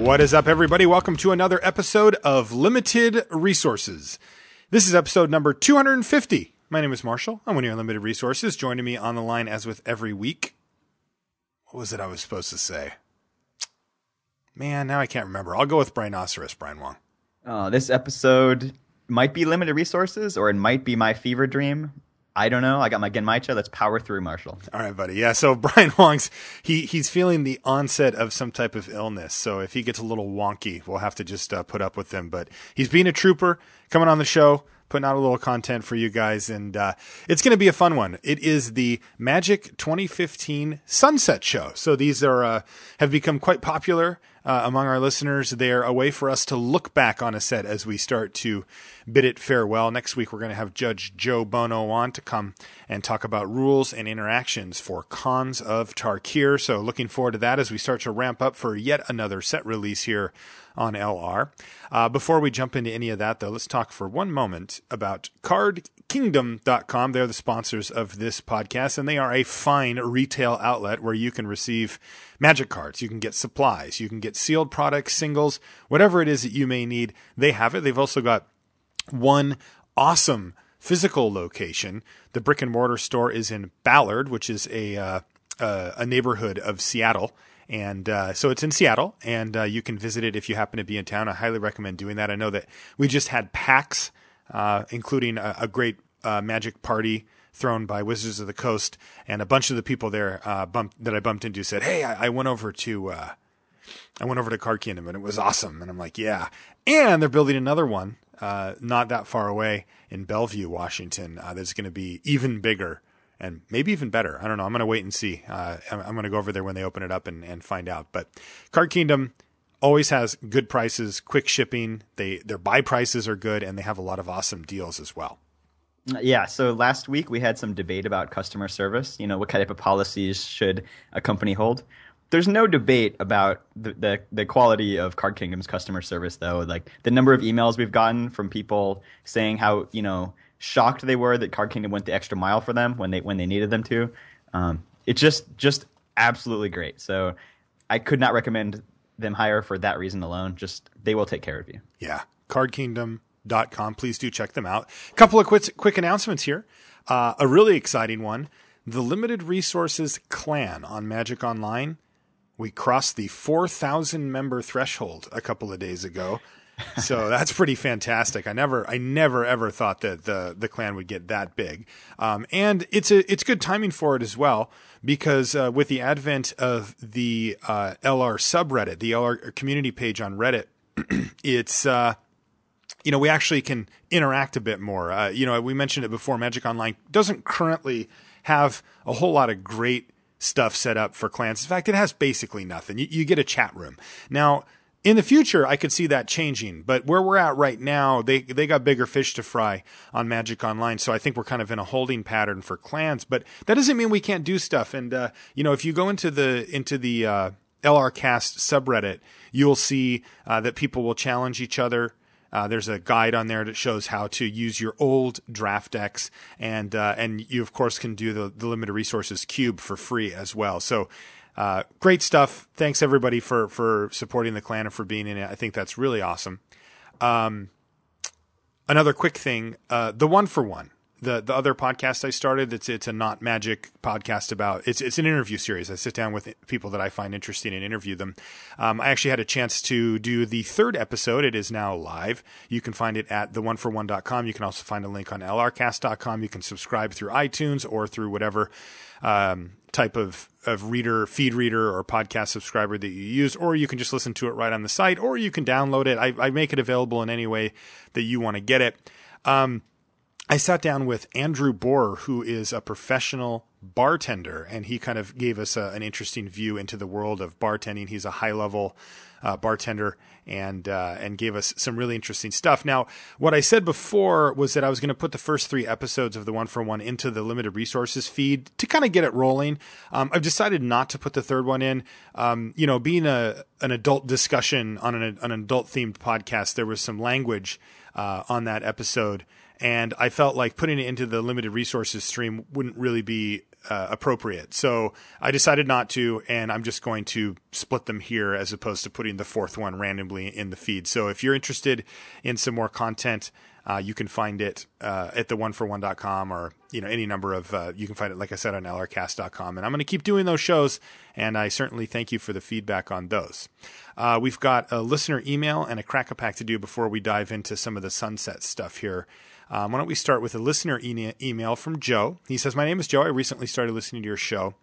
What is up, everybody? Welcome to another episode of Limited Resources. This is episode number 250. My name is Marshall. I'm one of your Limited Resources. Joining me on the line, as with every week. What was it I was supposed to say? Man, now I can't remember. I'll go with Brinoceros, Brian Wong. This episode might be Limited Resources, or it might be my fever dream. I don't know. I got my Genmaicha. Let's power through, Marshall. All right, buddy. Yeah, so Brian Wong's, he's feeling the onset of some type of illness. So if he gets a little wonky, we'll have to just put up with him. But he's being a trooper, coming on the show, putting out a little content for you guys. And it's going to be a fun one. It is the Magic 2015 Sunset Show. So these are have become quite popular among our listeners. They're a way for us to look back on a set as we start to bid it farewell. Next week, we're going to have Judge Joe Bono on to come and talk about rules and interactions for Khans of Tarkir. So looking forward to that as we start to ramp up for yet another set release here on LR. Before we jump into any of that, though, let's talk for one moment about CardKingdom.com. They're the sponsors of this podcast, and they are a fine retail outlet where you can receive Magic cards. You can get supplies. You can get sealed products, singles, whatever it is that you may need. They have it. They've also got one awesome physical location. The brick and mortar store is in Ballard, which is a neighborhood of Seattle. And so it's in Seattle, and you can visit it if you happen to be in town. I highly recommend doing that. I know that we just had PAX, including a great Magic party thrown by Wizards of the Coast, and a bunch of the people there that I bumped into said, "Hey, I went over to Card Kingdom, and it was awesome." And I'm like, "Yeah." And they're building another one not that far away in Bellevue, Washington. That's going to be even bigger and maybe even better. I don't know. I'm going to wait and see. I'm going to go over there when they open it up and find out. But Card Kingdom always has good prices, quick shipping. Their buy prices are good, and they have a lot of awesome deals as well. Yeah, so last week we had some debate about customer service. You know, what type of policies should a company hold? There's no debate about the quality of Card Kingdom's customer service, though. Like the number of emails we've gotten from people saying how, you know, shocked they were that Card Kingdom went the extra mile for them when they needed them to. It's just absolutely great. So I could not recommend them higher for that reason alone. Just they will take care of you. Yeah, CardKingdom.com. Please do check them out. A couple of quick announcements here. A really exciting one. The Limited Resources clan on Magic Online. We crossed the 4,000 member threshold a couple of days ago. So that's pretty fantastic. I never ever thought that the clan would get that big. And it's good timing for it as well, because with the advent of the LR subreddit, the LR community page on Reddit, it's we actually can interact a bit more. We mentioned it before. Magic Online doesn't currently have a whole lot of great stuff set up for clans. In fact, it has basically nothing. You get a chat room. Now, in the future, I could see that changing, but where we're at right now, they got bigger fish to fry on Magic Online. So I think we're kind of in a holding pattern for clans, but that doesn't mean we can't do stuff. And if you go into the LRcast subreddit, you'll see that people will challenge each other. There's a guide on there that shows how to use your old draft decks, and you of course can do the Limited Resources cube for free as well. So great stuff. Thanks everybody for supporting the clan and for being in it. I think that's really awesome. Another quick thing, the One for One. The other podcast I started, it's a not magic podcast about, it's an interview series. I sit down with people that I find interesting and interview them. I actually had a chance to do the third episode. It is now live. You can find it at theoneforone.com. You can also find a link on lrcast.com. You can subscribe through iTunes or through whatever type of feed reader or podcast subscriber that you use, or you can just listen to it right on the site, or you can download it. I make it available in any way that you want to get it. I sat down with Andrew Bohr, who is a professional bartender, and he kind of gave us an interesting view into the world of bartending. He's a high-level bartender and gave us some really interesting stuff. Now, what I said before was that I was going to put the first 3 episodes of the One for One into the Limited Resources feed to kind of get it rolling. I've decided not to put the third one in. Being an adult discussion on an adult-themed podcast, there was some language on that episode. And I felt like putting it into the Limited Resources stream wouldn't really be appropriate. So I decided not to, and I'm just going to split them here as opposed to putting the fourth one randomly in the feed. So if you're interested in some more content, you can find it at theonefor1.com or any number of you can find it, like I said, on lrcast.com. And I'm going to keep doing those shows, and I certainly thank you for the feedback on those. We've got a listener email and a crack-a-pack to do before we dive into some of the sunset stuff here. Why don't we start with a listener email from Joe. He says, "My name is Joe. I recently started listening to your show.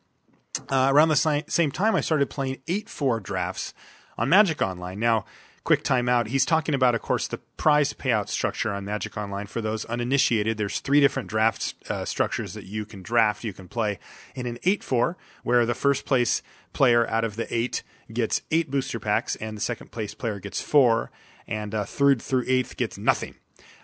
Around the same time, I started playing 8-4 drafts on Magic Online." Now, quick timeout. He's talking about, of course, the prize payout structure on Magic Online. For those uninitiated, there's 3 different draft structures that you can play. In an 8-4, where the first place player out of the 8 gets 8 booster packs, and the second place player gets 4, and third through 8th gets nothing.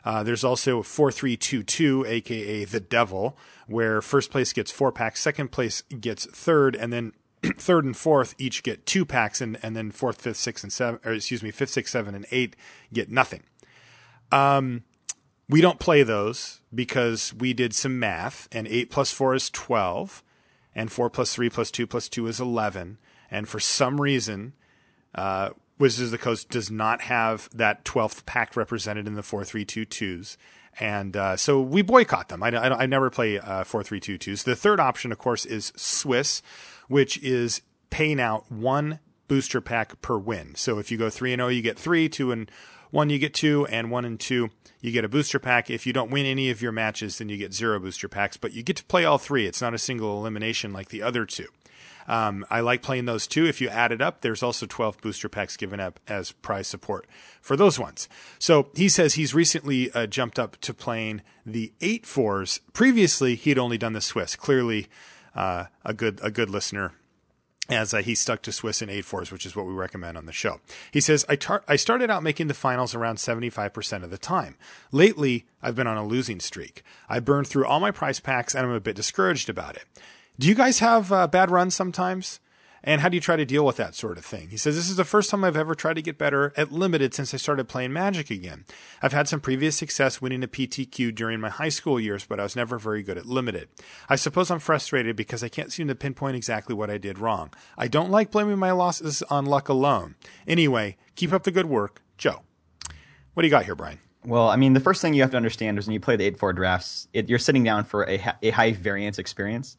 There's also 4-3-2-2, aka the Devil, where first place gets 4 packs, second place gets third, and then third and fourth each get 2 packs, and then fourth, fifth, sixth, and fifth, sixth, seven, and 8 get nothing. We don't play those because we did some math, and 8 plus 4 is 12, and 4 plus 3 plus 2 plus 2 is 11, and for some reason, Wizards of the Coast does not have that 12th pack represented in the 4-3-2-2s. And so we boycott them. I never play 4-3-2-2s. The third option, of course, is Swiss, which is paying out 1 booster pack per win. So if you go 3-0, you get 3, 2-1, you get 2, and 1-2, you get a booster pack. If you don't win any of your matches, then you get 0 booster packs. But you get to play all 3. It's not a single elimination like the other 2. I like playing those too. If you add it up, there's also 12 booster packs given up as prize support for those ones. So he says he's recently jumped up to playing the 8-4s. Previously, he'd only done the Swiss. Clearly, a good listener, as he stuck to Swiss and 8-4s, which is what we recommend on the show. He says, I started out making the finals around 75% of the time. Lately, I've been on a losing streak. I burned through all my prize packs, and I'm a bit discouraged about it. Do you guys have bad runs sometimes? And how do you try to deal with that sort of thing? He says, this is the first time I've ever tried to get better at Limited since I started playing Magic again. I've had some previous success winning a PTQ during my high school years, but I was never very good at Limited. I suppose I'm frustrated because I can't seem to pinpoint exactly what I did wrong. I don't like blaming my losses on luck alone. Anyway, keep up the good work. Joe. What do you got here, Brian? Well, I mean, the first thing you have to understand is when you play the 8-4 drafts, you're sitting down for a high variance experience.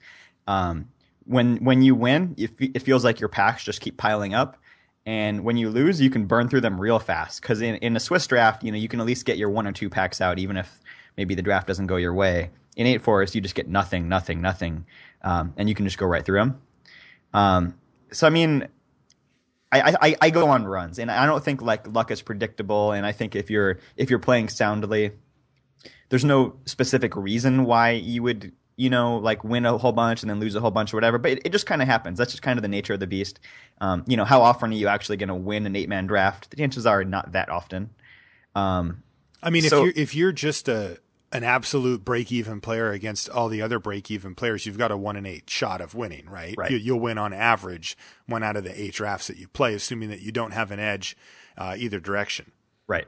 When you win, it feels like your packs just keep piling up, and when you lose, you can burn through them real fast. Because in a Swiss draft, you can at least get your 1 or 2 packs out, even if maybe the draft doesn't go your way. In 8-4s, you just get nothing, and you can just go right through them. So I mean, I go on runs, and I don't think like luck is predictable. And I think if you're playing soundly, there's no specific reason why you would like win a whole bunch and then lose a whole bunch or whatever. But it just kind of happens. That's just kind of the nature of the beast. How often are you actually going to win an 8-man draft? The chances are not that often. I mean, if you're just an absolute break-even player against all the other break-even players, you've got a 1 in 8 shot of winning, right? You'll win on average 1 out of the 8 drafts that you play, assuming that you don't have an edge either direction. Right.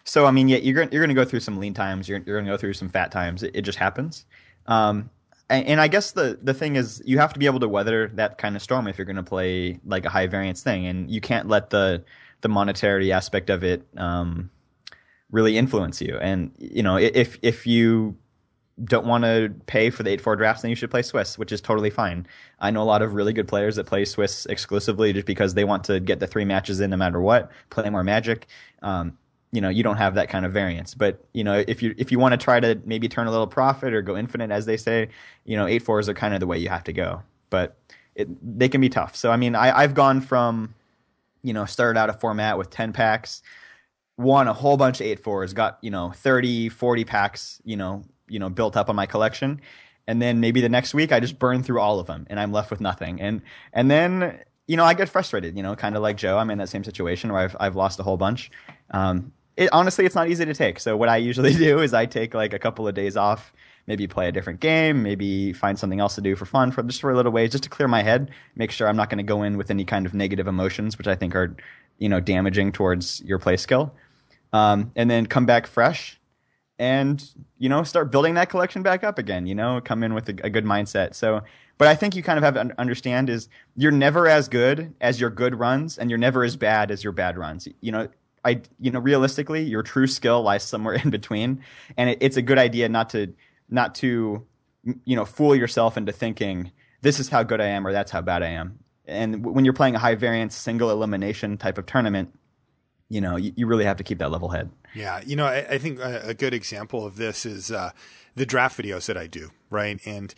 So, I mean, yeah, you're going to go through some lean times. You're going to go through some fat times. It just happens. And I guess the thing is you have to be able to weather that kind of storm if you're going to play like a high variance thing, and you can't let the monetary aspect of it really influence you. And if you don't want to pay for the 8-4 drafts, then you should play Swiss, which is totally fine. I know a lot of really good players that play Swiss exclusively just because they want to get the 3 matches in no matter what, play more Magic. You don't have that kind of variance. But, if you want to try to maybe turn a little profit or go infinite, as they say, 8-4s are kind of the way you have to go. But they can be tough. So, I mean, I've gone from, started out a format with 10 packs, won a whole bunch of 8-4s, got, 30, 40 packs, built up on my collection. And then maybe the next week I just burn through all of them and I'm left with nothing. And then, I get frustrated, kind of like Joe. I'm in that same situation where I've lost a whole bunch. Honestly, it's not easy to take. So what I usually do is I take like a couple of days off, maybe play a different game, maybe find something else to do for fun, for a little ways, just to clear my head, make sure I'm not going to go in with any kind of negative emotions, which I think are, damaging towards your play skill. And then come back fresh and, start building that collection back up again, come in with a good mindset. So, but I think you kind of have to understand is you're never as good as your good runs, and you're never as bad as your bad runs. Realistically, your true skill lies somewhere in between, and it's a good idea not to fool yourself into thinking this is how good I am or that's how bad I am. And when you're playing a high variance single elimination type of tournament, you really have to keep that level head. Yeah. I think a good example of this is the draft videos that I do, right? And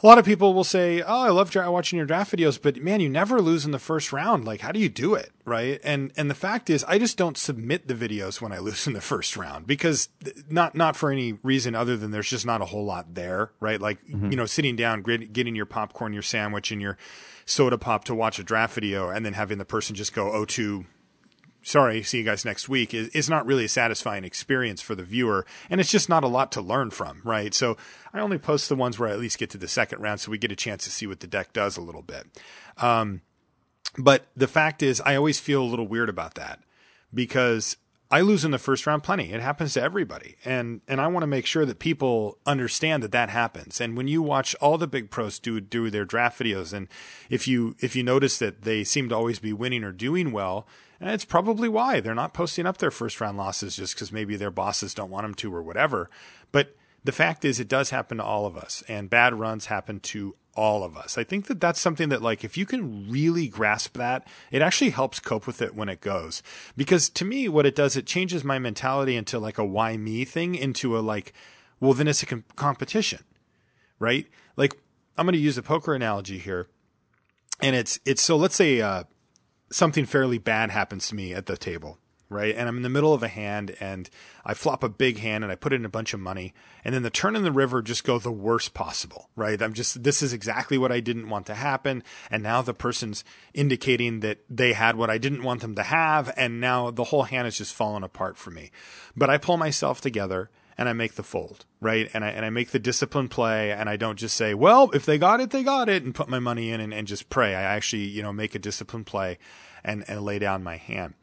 a lot of people will say, oh, I love watching your draft videos, but man, you never lose in the first round. Like, how do you do it? Right. And the fact is, I just don't submit the videos when I lose in the first round, because not for any reason other than there's just not a whole lot there. Right. Like, sitting down, getting your popcorn, your sandwich, and your soda pop to watch a draft video, and then having the person just go, 0-2, sorry, see you guys next week, is not really a satisfying experience for the viewer. And it's just not a lot to learn from, right? So I only post the ones where I at least get to the second round so we get a chance to see what the deck does a little bit. But the fact is, I always feel a little weird about that, because I lose in the first round plenty. It happens to everybody. And I want to make sure that people understand that happens. And when you watch all the big pros do their draft videos, and if you notice that they seem to always be winning or doing well, and it's probably why they're not posting up their first round losses, just because maybe their bosses don't want them to or whatever. But the fact is, it does happen to all of us, and bad runs happen to all of us. I think that's something that, like, if you can really grasp that, it actually helps cope with it when it goes. Because to me, what it does, it changes my mentality into like a why me thing into a like, well, then it's a competition, right? Like, I'm going to use a poker analogy here. And it's so let's say, something fairly bad happens to me at the table, right? And I'm in the middle of a hand, and I flop a big hand, and I put in a bunch of money, and then the turn and the river just go the worst possible, right? This is exactly what I didn't want to happen. And now the person's indicating that they had what I didn't want them to have. And now the whole hand is just falling apart for me. But I pull myself together, and I make the fold, right? And I make the disciplined play, and I don't just say, well, if they got it, they got it, and put my money in and just pray. I actually, make a disciplined play and lay down my hand.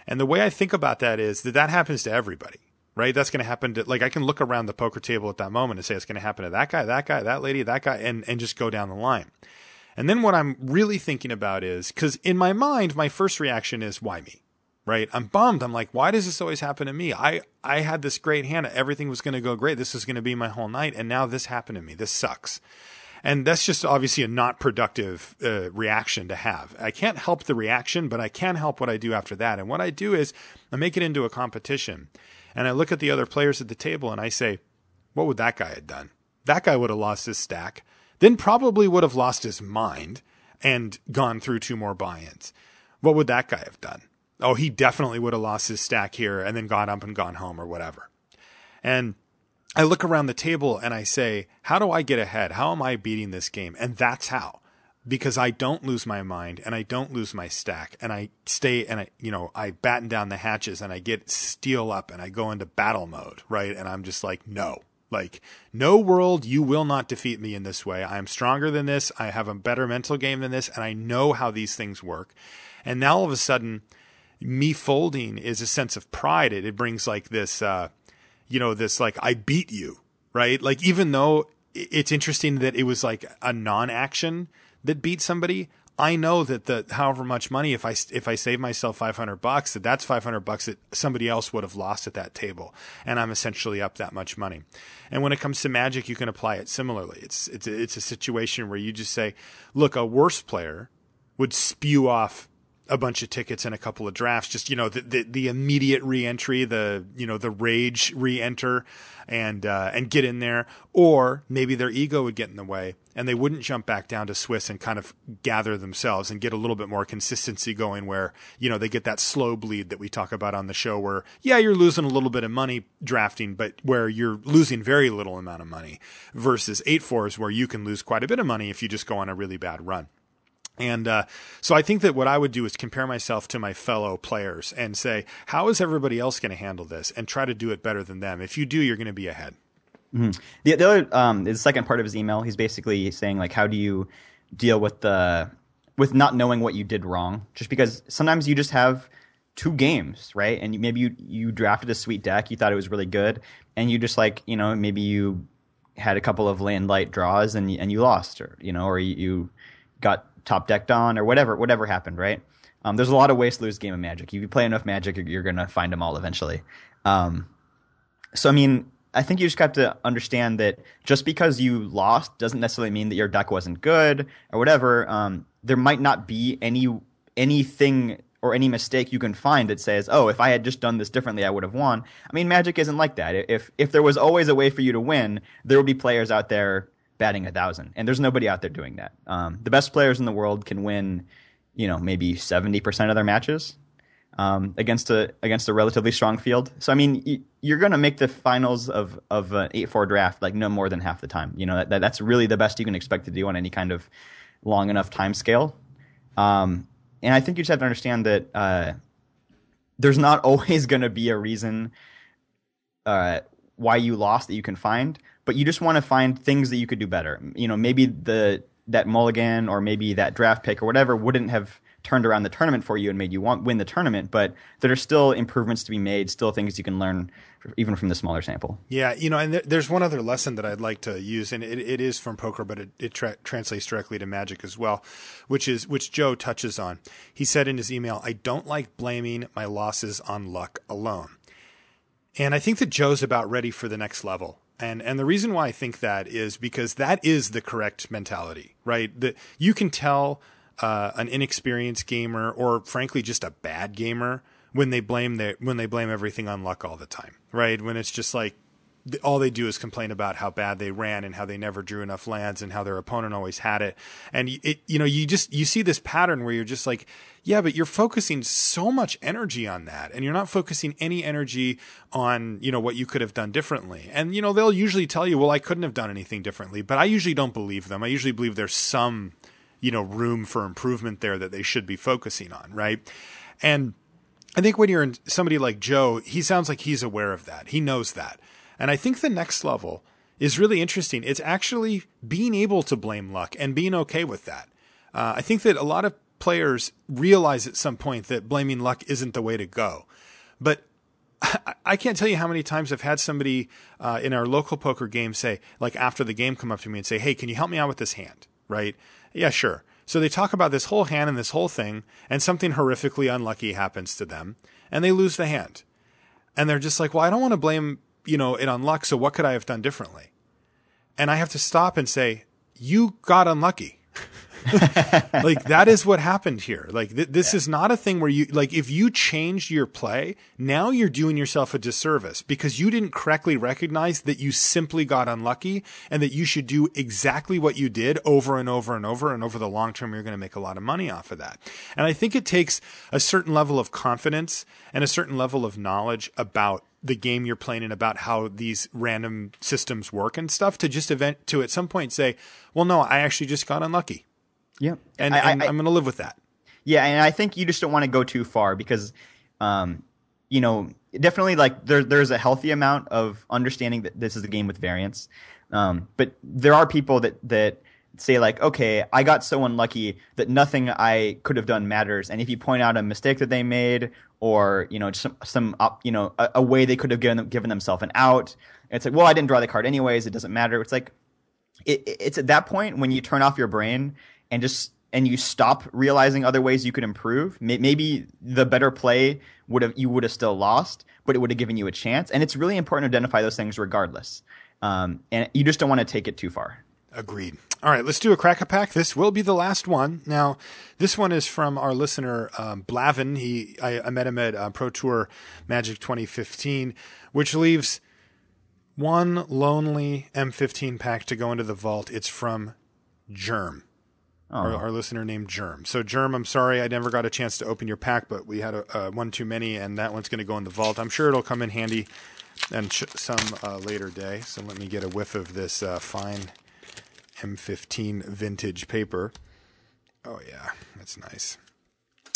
And the way I think about that is that happens to everybody, right? That's going to happen to, like, I can look around the poker table at that moment and say it's going to happen to that guy, that lady, that guy, and just go down the line. And then what I'm really thinking about is, because in my mind, my first reaction is, why me? Right? I'm bummed. I'm like, why does this always happen to me? I had this great hand. Everything was going to go great. This was going to be my whole night. And now this happened to me. This sucks. And that's just obviously a not productive reaction to have. I can't help the reaction, but I can help what I do after that. And what I do is I make it into a competition. And I look at the other players at the table and I say, what would that guy have done? That guy would have lost his stack, then probably would have lost his mind and gone through 2 more buy-ins. What would that guy have done? Oh, he definitely would have lost his stack here and then got up and gone home or whatever. And I look around the table and I say, how do I get ahead? How am I beating this game? And that's how. Because I don't lose my mind and I don't lose my stack, and I stay and I batten down the hatches and I get steel up and I go into battle mode, right? And I'm just like, no world, you will not defeat me in this way. I am stronger than this. I have a better mental game than this, and I know how these things work. And now all of a sudden, me folding is a sense of pride. It brings like this, this like, I beat you, right? Like, even though it's interesting that it was like a non-action that beat somebody, I know that however much money, if I save myself $500, that's $500 that somebody else would have lost at that table. And I'm essentially up that much money. And when it comes to Magic, you can apply it similarly. It's a situation where you just say, look, a worse player would spew off a bunch of tickets and a couple of drafts, just, the immediate re-entry, the rage re-enter and get in there. Or maybe their ego would get in the way and they wouldn't jump back down to Swiss and kind of gather themselves and get a little bit more consistency going where, they get that slow bleed that we talk about on the show where, yeah, you're losing a little bit of money drafting, but where you're losing very little amount of money versus 8-4s where you can lose quite a bit of money if you just go on a really bad run. And so I think that what I would do is compare myself to my fellow players and say, how is everybody else going to handle this, and try to do it better than them. If you do, you're going to be ahead. Mm-hmm. The other, the second part of his email, he's basically saying, like, how do you deal with not knowing what you did wrong? Just because sometimes you just have 2 games, right? And maybe you drafted a sweet deck, you thought it was really good, and you just like, maybe you had a couple of land light draws and you lost, or you got top decked on, or whatever happened, right? There's a lot of ways to lose a game of Magic. If you play enough Magic, you're gonna find them all eventually. So I mean, I think you just got to understand that just because you lost doesn't necessarily mean that your deck wasn't good or whatever. There might not be anything or any mistake you can find that says, oh, if I had just done this differently, I would have won. I mean, Magic isn't like that. If there was always a way for you to win, there would be players out there batting 1,000, and there's nobody out there doing that. The best players in the world can win, maybe 70% of their matches against a relatively strong field. So I mean, you're going to make the finals of an 8-4 draft like no more than half the time. That's really the best you can expect to do on any kind of long enough time scale. And I think you just have to understand that there's not always going to be a reason why you lost that you can find, but you just want to find things that you could do better. Maybe that mulligan or maybe that draft pick or whatever wouldn't have turned around the tournament for you and made you win the tournament, but there are still improvements to be made, still things you can learn even from the smaller sample. Yeah, and there's one other lesson that I'd like to use, and it is from poker, but it translates directly to Magic as well, which Joe touches on. He said in his email, "I don't like blaming my losses on luck alone." And I think that Joe's about ready for the next level. And the reason why I think that is because that is the correct mentality, right? That you can tell an inexperienced gamer, or frankly just a bad gamer, when they blame everything on luck all the time, right? When it's just like all they do is complain about how bad they ran and how they never drew enough lands and how their opponent always had it. And you see this pattern where you're just like, yeah, but you're focusing so much energy on that, and you're not focusing any energy on, what you could have done differently. And, they'll usually tell you, well, I couldn't have done anything differently, but I usually don't believe them. I usually believe there's some, room for improvement there that they should be focusing on. Right. And I think when you're in somebody like Joe, he sounds like he's aware of that. He knows that. And I think the next level is really interesting. It's actually being able to blame luck and being okay with that. I think that a lot of players realize at some point that blaming luck isn't the way to go. But I can't tell you how many times I've had somebody in our local poker game say, like after the game, come up to me and say, "Hey, can you help me out with this hand?" Right? Yeah, sure. So they talk about this whole hand and this whole thing, and something horrifically unlucky happens to them, and they lose the hand. And they're just like, well, I don't want to blame, it on luck, so what could I have done differently? And I have to stop and say, you got unlucky. Like, that is what happened here. Like, this is not a thing where you, like, if you changed your play, now you're doing yourself a disservice because you didn't correctly recognize that you simply got unlucky and that you should do exactly what you did over and over and over. And over the long term, you're going to make a lot of money off of that. And I think it takes a certain level of confidence and a certain level of knowledge about the game you're playing and about how these random systems work and stuff to just to at some point say, well, no, I actually just got unlucky. Yeah. And I'm going to live with that. Yeah. And I think you just don't want to go too far because, definitely like there's a healthy amount of understanding that this is a game with variance. But there are people that say like, okay, I got so unlucky that nothing I could have done matters. And if you point out a mistake that they made or, a way they could have given themselves an out, it's like, well, I didn't draw the card anyways. It doesn't matter. It's like, it's at that point when you turn off your brain and you stop realizing other ways you could improve. Maybe the better play you would have still lost, but it would have given you a chance. And it's really important to identify those things regardless. And you just don't want to take it too far. Agreed. All right, let's do a crack-a-pack. This will be the last one. Now, this one is from our listener, Blavin. I met him at Pro Tour Magic 2015, which leaves one lonely M15 pack to go into the vault. It's from Germ. Our listener named Germ. So Germ, I'm sorry I never got a chance to open your pack, but we had one too many, and that one's going to go in the vault. I'm sure it'll come in handy and some later day. So let me get a whiff of this fine M15 vintage paper. Oh yeah, that's nice.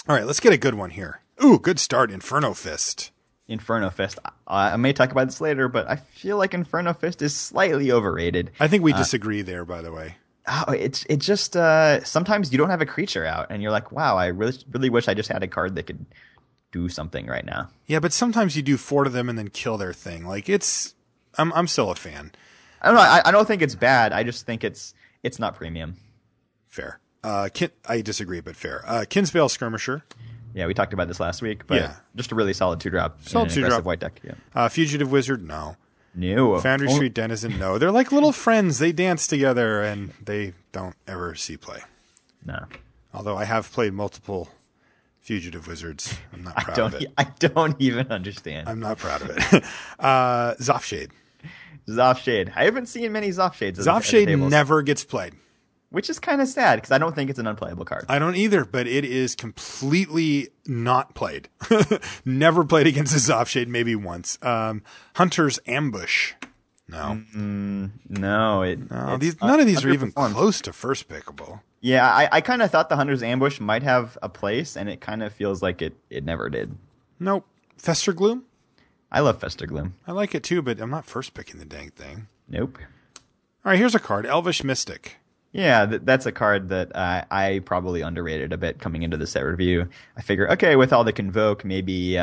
All right, let's get a good one here. Ooh, good start, Inferno Fist. Inferno Fist. I may talk about this later, but I feel like Inferno Fist is slightly overrated. I think we disagree there, by the way. Oh, it's just sometimes you don't have a creature out, and you're like, wow, I really wish I just had a card that could do something right now. Yeah, but sometimes you do 4 to them and then kill their thing. Like I'm still a fan. I don't know. I don't think it's bad. I just think it's not premium. Fair. I disagree, but fair. Kinsbale Skirmisher. Yeah, we talked about this last week, but just a really solid 2-drop. Solid 2-drop. White deck. Yeah. Fugitive Wizard, no. No. Foundry Street Denizen, no. They're like little friends. They dance together, and they don't ever see play. No. Although I have played multiple Fugitive Wizards. I'm not proud of it. I don't even understand. I'm not proud of it. Zoffshade. Zoffshade. I haven't seen many Zoffshades. Zoffshade never gets played. Which is kind of sad, because I don't think it's an unplayable card. I don't either, but it is completely not played. Never played against a Zoffshade, maybe once. Hunter's Ambush. No. No. None of these are even close to first pickable. Yeah, I kind of thought the Hunter's Ambush might have a place, and it kind of feels like it never did. Nope. Fester Gloom? I love Fester Gloom. I like it too, but I'm not first picking the dang thing. Nope. All right, here's a card. Elvish Mystic. Yeah, that's a card that I probably underrated a bit coming into the set review. I figure, okay, with all the Convoke, maybe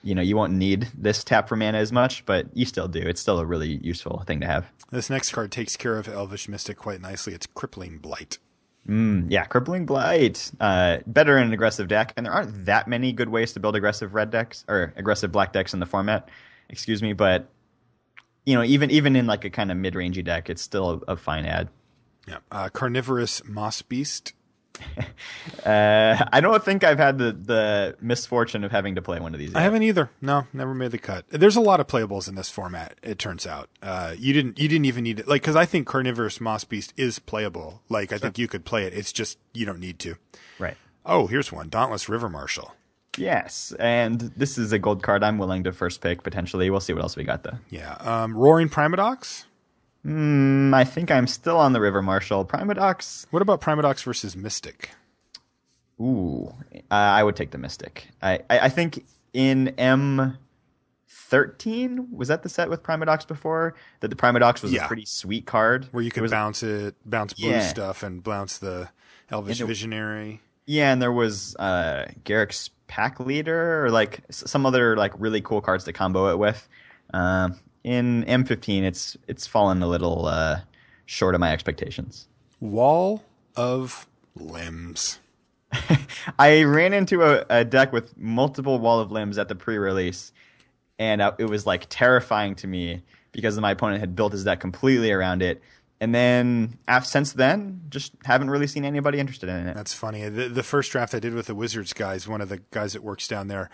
you won't need this tap for mana as much, but you still do. It's still a really useful thing to have. This next card takes care of Elvish Mystic quite nicely. It's Crippling Blight. Yeah, Crippling Blight. Better in an aggressive deck, and there aren't that many good ways to build aggressive red decks or aggressive black decks in the format. Excuse me, but even in like a kind of mid-rangey deck, it's still a fine add. Yeah, Carnivorous Moss Beast. I don't think I've had the misfortune of having to play one of these yet. I haven't either. No, never made the cut. There's a lot of playables in this format, it turns out. You didn't even need it. Like, because I think Carnivorous Moss Beast is playable. Like, I think you could play it. It's just you don't need to. Right. Oh, here's one. Dauntless River Marshal. Yes, and this is a gold card I'm willing to first pick, potentially. We'll see what else we got, though. Yeah. Roaring Primadox? I think I'm still on the River Marshal. Primadox? What about Primadox versus Mystic? Ooh, I would take the Mystic. I think in M13, was that the set with Primadox before? That the Primadox was a pretty sweet card. Where you could bounce blue stuff and bounce the Elvish Visionary. Yeah, and there was Garrick's Pack Leader or like some other like really cool cards to combo it with. In M15, it's fallen a little short of my expectations. Wall of Limbs. I ran into a deck with multiple Wall of Limbs at the pre-release, and it was like terrifying to me because my opponent had built his deck completely around it. And then since then, just haven't really seen anybody interested in it. That's funny. The first draft I did with the Wizards guys, one of the guys that works down there,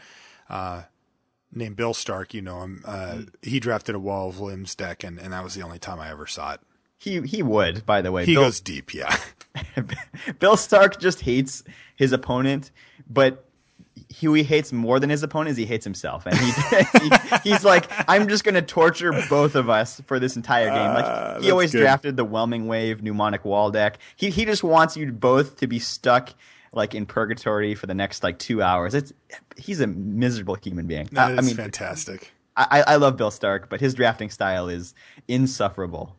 named Bill Stark, you know him. He drafted a Wall of Limbs deck, and that was the only time I ever saw it. He would, by the way. He goes deep, yeah. Bill Stark just hates his opponent, but who he hates more than his opponent is he hates himself. And he's like, I'm just going to torture both of us for this entire game. Like he always drafted the Whelming Wave Mnemonic Wall deck. He just wants you both to be stuck like in purgatory for the next like 2 hours. He's a miserable human being. That is fantastic. I love Bill Stark, but his drafting style is insufferable.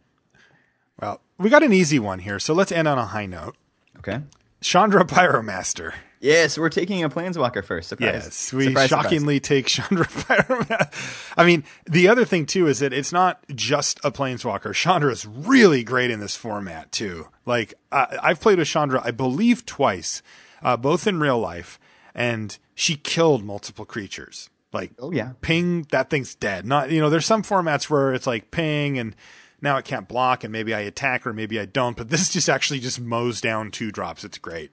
Well, we got an easy one here, so let's end on a high note. Okay. Chandra Pyromaster. Yes, we're taking a Planeswalker first. Surprise. Yes, we shockingly take Chandra Pyromaster. I mean, the other thing, too, is that it's not just a Planeswalker. Chandra is really great in this format, too. Like, I've played with Chandra, I believe, twice, both in real life, and she killed multiple creatures. Like, oh yeah, ping, that thing's dead. Not, there's some formats where it's like ping, and now it can't block, and maybe I attack or maybe I don't, but this just mows down 2-drops. It's great.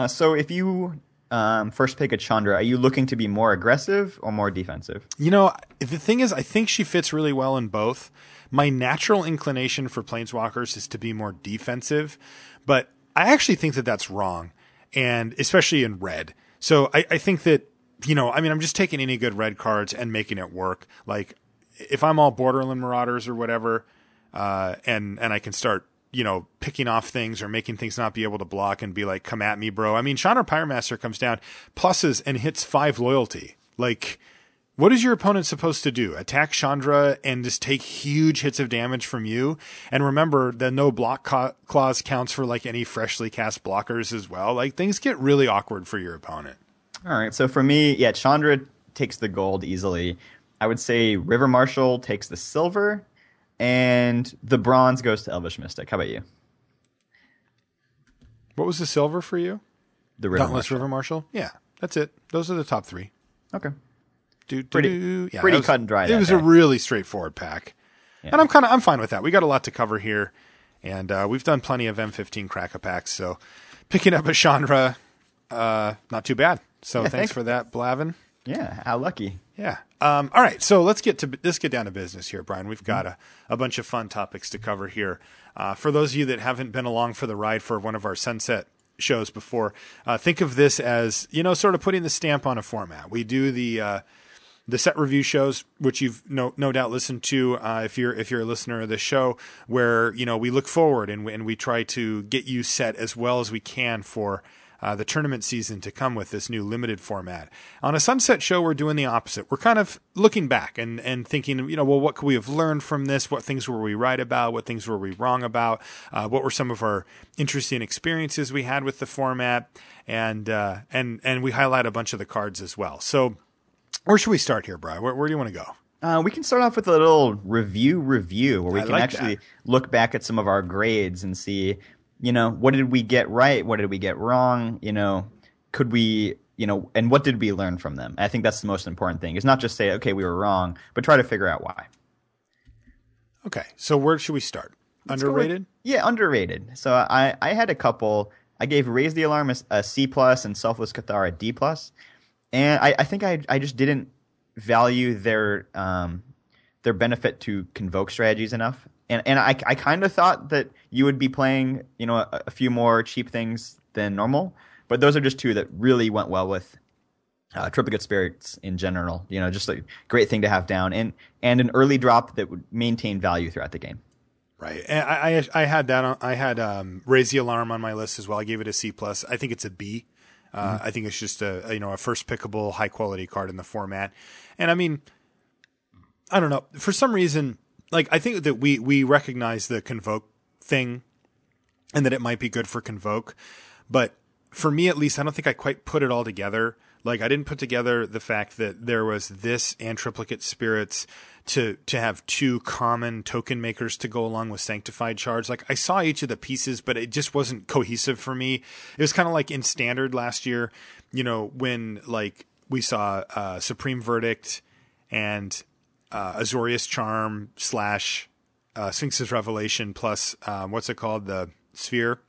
So if you first pick a Chandra, are you looking to be more aggressive or more defensive? The thing is, I think she fits really well in both. My natural inclination for Planeswalkers is to be more defensive, but I actually think that that's wrong, and especially in red. So I think that, I'm just taking any good red cards and making it work. Like, if I'm all Borderland Marauders or whatever, and I can start, picking off things or making things not be able to block and be like, come at me, bro. I mean, Chandra Pyromaster comes down, pluses, and hits 5 loyalty. Like, what is your opponent supposed to do? Attack Chandra and just take huge hits of damage from you? And remember, the no block clause counts for like any freshly cast blockers as well. Like, things get really awkward for your opponent. All right. So for me, yeah, Chandra takes the gold easily. I would say River Marshal takes the silver, and the bronze goes to Elvish Mystic. How about you? What was the silver for you? The River Dauntless Marshal. River Marshal? Yeah, that's it. Those are the top 3. Okay. Pretty cut and dry. It was a really straightforward pack. Yeah. And I'm fine with that. We got a lot to cover here, and we've done plenty of M15 Cracker packs, so picking up a Chandra, not too bad. So thanks for that, Blavin. Yeah, how lucky. Yeah. All right, so let's get down to business here, Brian. We've got a bunch of fun topics to cover here. For those of you that haven't been along for the ride for one of our Sunset shows before, think of this as, sort of putting the stamp on a format. We do the set review shows, which you've no doubt listened to if you're a listener of the show, where we look forward and we try to get you set as well as we can for the tournament season to come with this new limited format. On a Sunset show, we're doing the opposite. We're kind of looking back and thinking, well, what could we have learned from this? What things were we right about? What things were we wrong about? What were some of our interesting experiences we had with the format? And we highlight a bunch of the cards as well. So where should we start here, Brian? Where do you want to go? We can start off with a little review where we can actually look back at some of our grades and see, what did we get right? What did we get wrong? Could we, and what did we learn from them? I think that's the most important thing. Is not just say, okay, we were wrong, but try to figure out why. Okay, so where should we start? Underrated? Yeah, underrated. So I had a couple. I gave Raise the Alarm a C+, and Selfless Cathar a D+. And I think I just didn't value their benefit to convoke strategies enough. And I kind of thought that you would be playing, a few more cheap things than normal. But those are just 2 that really went well with Triplicate Spirits in general. Just a great thing to have down. And an early drop that would maintain value throughout the game. Right. And I had that. I had Raise the Alarm on my list as well. I gave it a C+. I think it's a B. I think it's just a first pickable high quality card in the format. And I mean, I don't know, for some reason, I think that we recognize the convoke thing and that it might be good for convoke, but for me at least, I don't think I quite put it all together. I didn't put together the fact that there was this and Triplicate Spirits to have 2 common token makers to go along with Sanctified Charge. I saw each of the pieces, but it just wasn't cohesive for me. It was kind of like in Standard last year, when we saw Supreme Verdict and Azorius Charm / Sphinx's Revelation plus what's it called, the Sphere.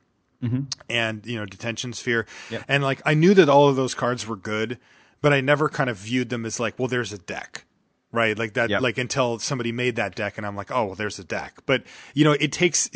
Mm-hmm. And Detention Sphere. Yep. And I knew that all of those cards were good, but I never kind of viewed them as well, there's a deck, right? That, yep. Until somebody made that deck and I'm like, oh, well, there's a deck. But it takes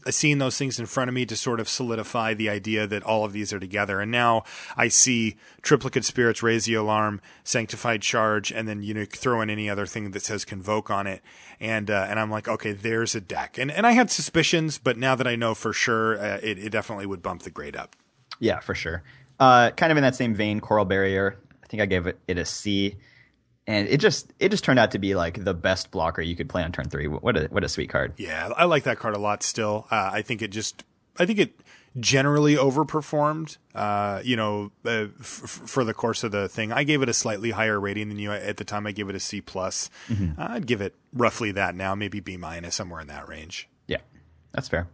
seeing those things in front of me to sort of solidify the idea that all of these are together. And now I see Triplicate Spirits, Raise the Alarm, Sanctified Charge, and then throw in any other thing that says Convoke on it. And I'm like, okay, there's a deck. And I had suspicions, but now that I know for sure, it definitely would bump the grade up. Yeah, for sure. Kind of in that same vein, Coral Barrier, I think I gave it a C. And it just turned out to be the best blocker you could play on turn 3. What a sweet card. Yeah, I like that card a lot still. I think it generally overperformed, for the course of the thing. I gave it a slightly higher rating than you. At the time, I gave it a C+. Mm-hmm. I'd give it roughly that now, maybe B-, somewhere in that range. Yeah, that's fair.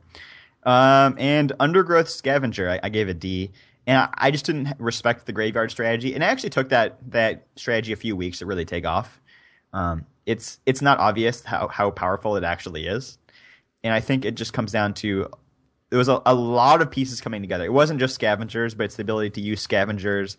And Undergrowth Scavenger, I gave a D. And I just didn't respect the graveyard strategy. And I actually took that strategy a few weeks to really take off. It's not obvious how powerful it actually is. And I think it just comes down to there was a lot of pieces coming together. It wasn't just scavengers, but it's the ability to use scavengers,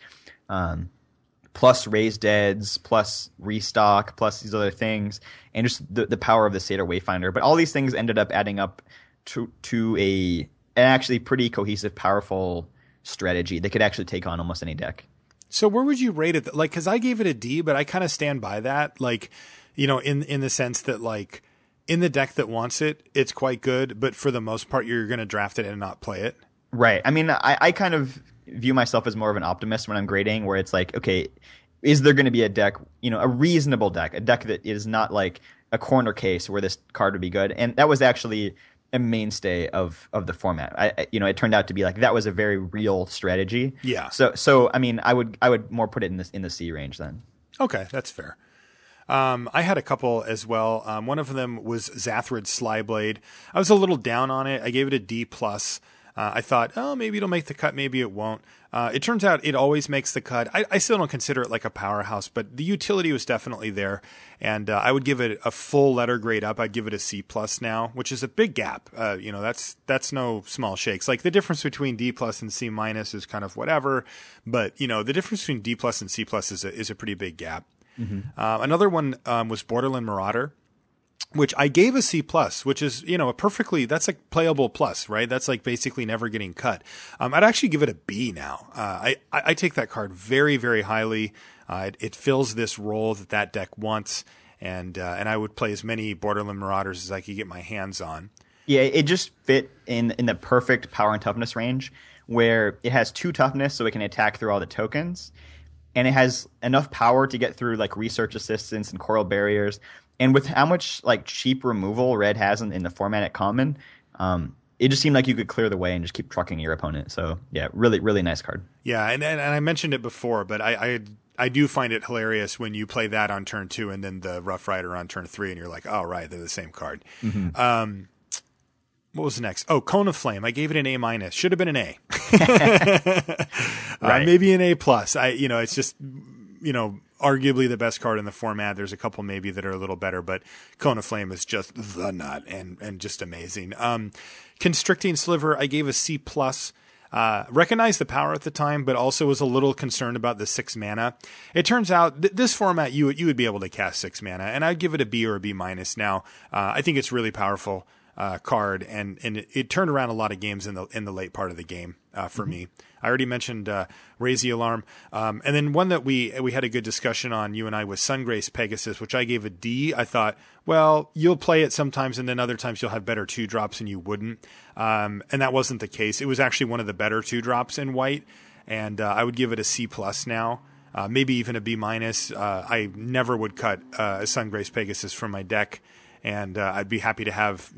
plus raise deads, plus restock, plus these other things, and just the power of the Satyr Wayfinder. But all these things ended up adding up to an actually pretty cohesive, powerful strategy that could actually take on almost any deck. So where would you rate it? Because I gave it a D, but I kind of stand by that. In the sense that in the deck that wants it, it's quite good, but for the most part, you're going to draft it and not play it. Right. I mean, I kind of view myself as more of an optimist when I'm grading, where it's okay, is there going to be a deck, a reasonable deck, a deck that is not a corner case where this card would be good? And that was actually a mainstay of the format. It turned out to be like that was a very real strategy. Yeah. So I mean, I would more put it in the C range then. Okay, that's fair. I had a couple as well. One of them was Zathrid's Slyblade. I was a little down on it. I gave it a D plus. I thought, oh, maybe it'll make the cut, maybe it won't. It turns out it always makes the cut. I still don't consider it like a powerhouse, but the utility was definitely there. And I would give it a full letter grade up. I'd give it a C plus now, which is a big gap. That's no small shakes. Like the difference between D plus and C minus is kind of whatever, but the difference between D plus and C plus is a pretty big gap. Mm-hmm. Another one was Borderland Marauder, which I gave a C plus, which is, that's like playable plus, right? That's like basically never getting cut. I'd actually give it a B now. I take that card very, very highly. It fills this role that deck wants, and I would play as many Borderland Marauders as I could get my hands on. Yeah, it just fit in the perfect power and toughness range where it has 2 toughness so it can attack through all the tokens, and it has enough power to get through like research assistance and coral barriers. And with how much like cheap removal red has in the format at common, it just seemed like you could clear the way and just keep trucking your opponent. So yeah, really, really nice card. Yeah, and I mentioned it before, but I do find it hilarious when you play that on turn 2 and then the Rough Rider on turn 3, and you're like, oh right, they're the same card. Mm-hmm. What was the next? Oh, Cone of Flame. I gave it an A minus. Should have been an A. Right. Maybe an A plus. It's just, arguably the best card in the format. There's a couple maybe that are a little better, but Cone of Flame is just the nut and just amazing. Constricting Sliver, I gave a C plus. Recognized the power at the time, but also was a little concerned about the 6 mana. It turns out this format you would be able to cast 6 mana, and I'd give it a B or a B minus now. I think it's really powerful card, and it turned around a lot of games in the late part of the game for me. I already mentioned Raise the Alarm, and then one that we had a good discussion on, you and I, was Sungrace Pegasus, which I gave a D. I thought, well, you'll play it sometimes, and then other times you'll have better 2-drops and you wouldn't, and that wasn't the case. It was actually one of the better 2-drops in white, and I would give it a C plus now. Maybe even a B minus. I never would cut a Sungrace Pegasus from my deck, and I'd be happy to have,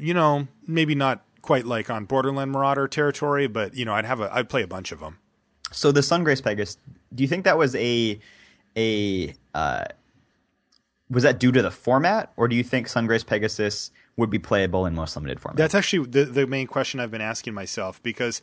maybe not quite like on Borderland Marauder territory, but I'd play a bunch of them. So the Sungrace Pegasus, do you think that was was that due to the format, or do you think Sungrace Pegasus would be playable in most limited formats? That's actually the main question I've been asking myself, because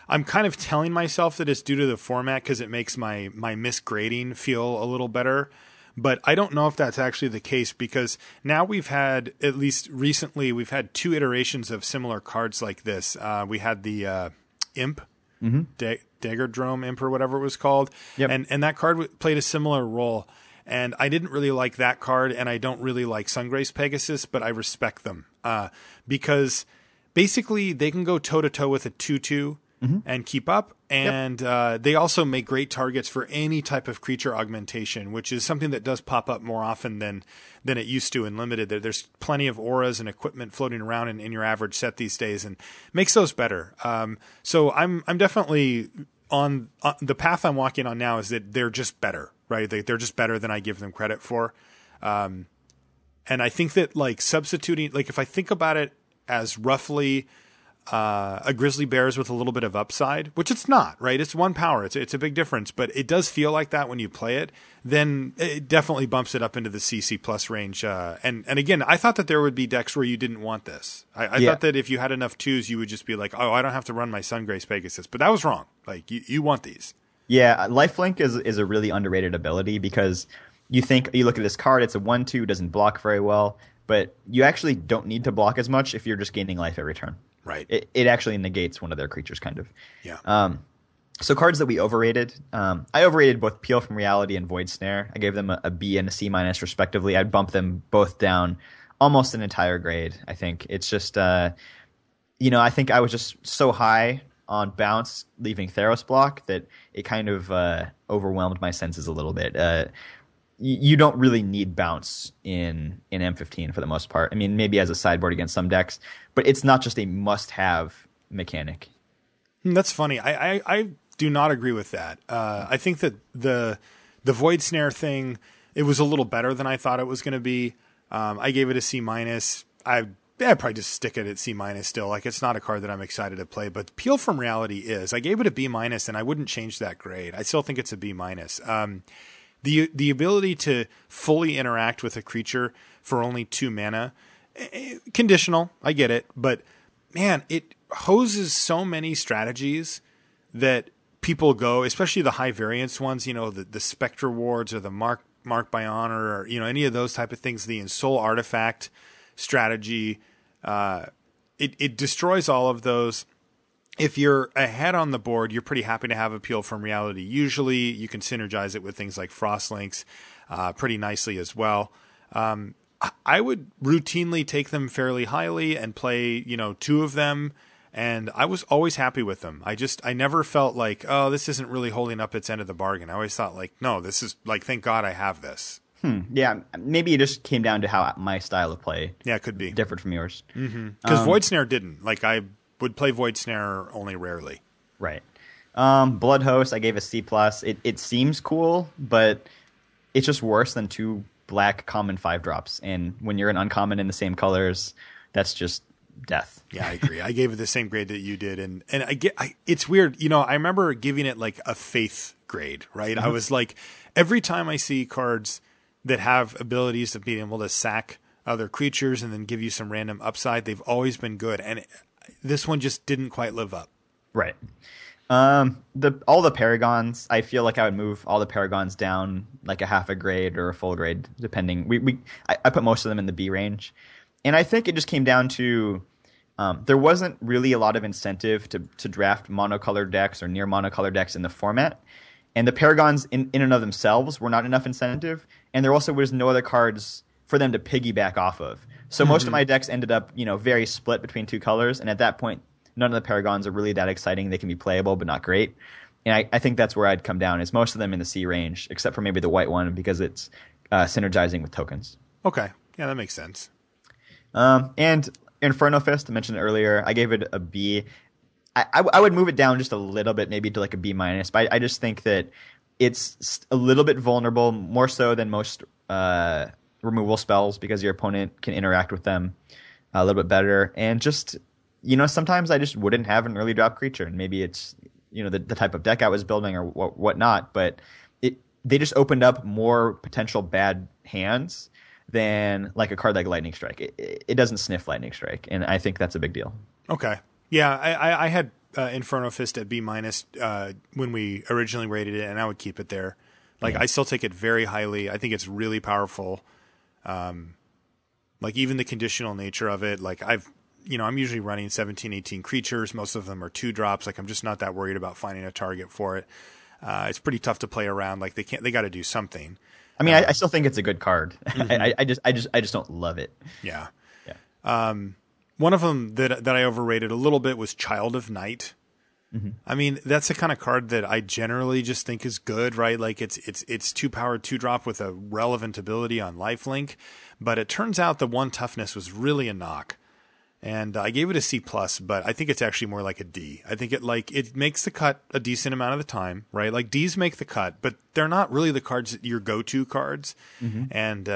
I'm kind of telling myself that it's due to the format because it makes my misgrading feel a little better. But I don't know if that's actually the case, because now we've had, at least recently, we've had 2 iterations of similar cards like this. We had the Imp, Daggerdrome Imp or whatever it was called. Yep. And that card played a similar role. And I didn't really like that card, and I don't really like Sungrace Pegasus, but I respect them. Because basically they can go toe-to-toe with a 2/2 and keep up. And they also make great targets for any type of creature augmentation, which is something that does pop up more often than it used to in Limited. There's plenty of auras and equipment floating around in your average set these days, and makes those better. So I'm definitely on the path I'm walking on now, is that they're just better, right? They're just better than I give them credit for. And I think that like substituting, like if I think about it as roughly a Grizzly Bears with a little bit of upside, which it's not, right? It's 1 power. It's a big difference, but it does feel like that when you play it. Then it definitely bumps it up into the CC plus range. And again, I thought that there would be decks where you didn't want this. I thought that if you had enough 2s, you would just be like, oh, I don't have to run my Sungrace Pegasus. But that was wrong. Like you want these. Yeah, Lifelink is a really underrated ability, because you look at this card, it's a 1/2, doesn't block very well, but you actually don't need to block as much if you're just gaining life every turn. Right. It actually negates one of their creatures, kind of. Yeah. So cards that we overrated. I overrated both Peel from Reality and Void Snare. I gave them a B and a C minus respectively. I'd bump them both down almost an entire grade. I think it's just, I think I was just so high on bounce leaving Theros block that it kind of overwhelmed my senses a little bit. You don't really need bounce in M15 for the most part. I mean, maybe as a sideboard against some decks, but it's not just a must-have mechanic. That's funny. I do not agree with that. I think that the Void Snare thing, it was a little better than I thought it was going to be. I gave it a C minus. I'd probably just stick it at C- still. Like, it's not a card that I'm excited to play, but Peel from Reality is. I gave it a B-, and I wouldn't change that grade. I still think it's a B-. The ability to fully interact with a creature for only 2 mana, conditional, I get it, but man, it hoses so many strategies that people go, especially the high variance ones, the Spectre Wards or the Mark by Honor, or, any of those type of things, the Ensoul Artifact strategy. It destroys all of those. If you're ahead on the board, you're pretty happy to have Appeal from Reality. Usually you can synergize it with things like Frostlinks pretty nicely as well. I would routinely take them fairly highly and play, 2 of them. And I was always happy with them. I never felt like, oh, this isn't really holding up its end of the bargain. I always thought like, no, this is like, thank God I have this. Yeah, maybe it just came down to how my style of play it could be differed from yours. Because Void Snare didn't. Like, I would play Void Snare only rarely. Right. Blood Host, I gave a C+. It seems cool, but it's just worse than 2 black common 5-drops. And when you're an uncommon in the same colors, that's just death. Yeah, I agree. I gave it the same grade that you did, and it's weird. I remember giving it like a faith grade, right? I was like, every time I see cards that have abilities of being able to sack other creatures and then give you some random upside, they've always been good, and this one just didn't quite live up. Right. All the Paragons, I feel like I would move all the Paragons down like a half a grade or a full grade, depending. I put most of them in the B range, and I think it just came down to there wasn't really a lot of incentive to draft monocolored decks or near monocolored decks in the format. And the Paragons in and of themselves were not enough incentive, and there also was no other cards for them to piggyback off of. So most of my decks ended up, very split between 2 colors, and at that point, none of the Paragons are really that exciting. They can be playable, but not great. And I think that's where I'd come down, is most of them in the C range, except for maybe the white one, because it's synergizing with tokens. Okay. Yeah, that makes sense. And Inferno Fist, I mentioned it earlier, I gave it a B. I would move it down just a little bit, maybe to like a B-, but I just think that it's a little bit vulnerable, more so than most removal spells, because your opponent can interact with them a little bit better. And just, sometimes I just wouldn't have an early drop creature, and maybe it's, the type of deck I was building or whatnot, but they just opened up more potential bad hands than like a card like Lightning Strike. It doesn't sniff Lightning Strike, and I think that's a big deal. Okay. Yeah, I had Inferno Fist at B- when we originally rated it, and I would keep it there. Like, I still take it very highly. I think it's really powerful. Like, even the conditional nature of it, like, I'm usually running 17, 18 creatures. Most of them are 2-drops. Like, I'm just not that worried about finding a target for it. It's pretty tough to play around. Like, they got to do something. I mean, I still think it's a good card. I just don't love it. Yeah. One of them that I overrated a little bit was Child of Night. I mean, that's the kind of card that I generally just think is good, right? Like, it's 2-powered 2-drop with a relevant ability on lifelink, but it turns out the 1 toughness was really a knock. And I gave it a C+, but I think it's actually more like a D. I think it makes the cut a decent amount of the time, right? Like, Ds make the cut, but they're not really the cards that your go-to cards. And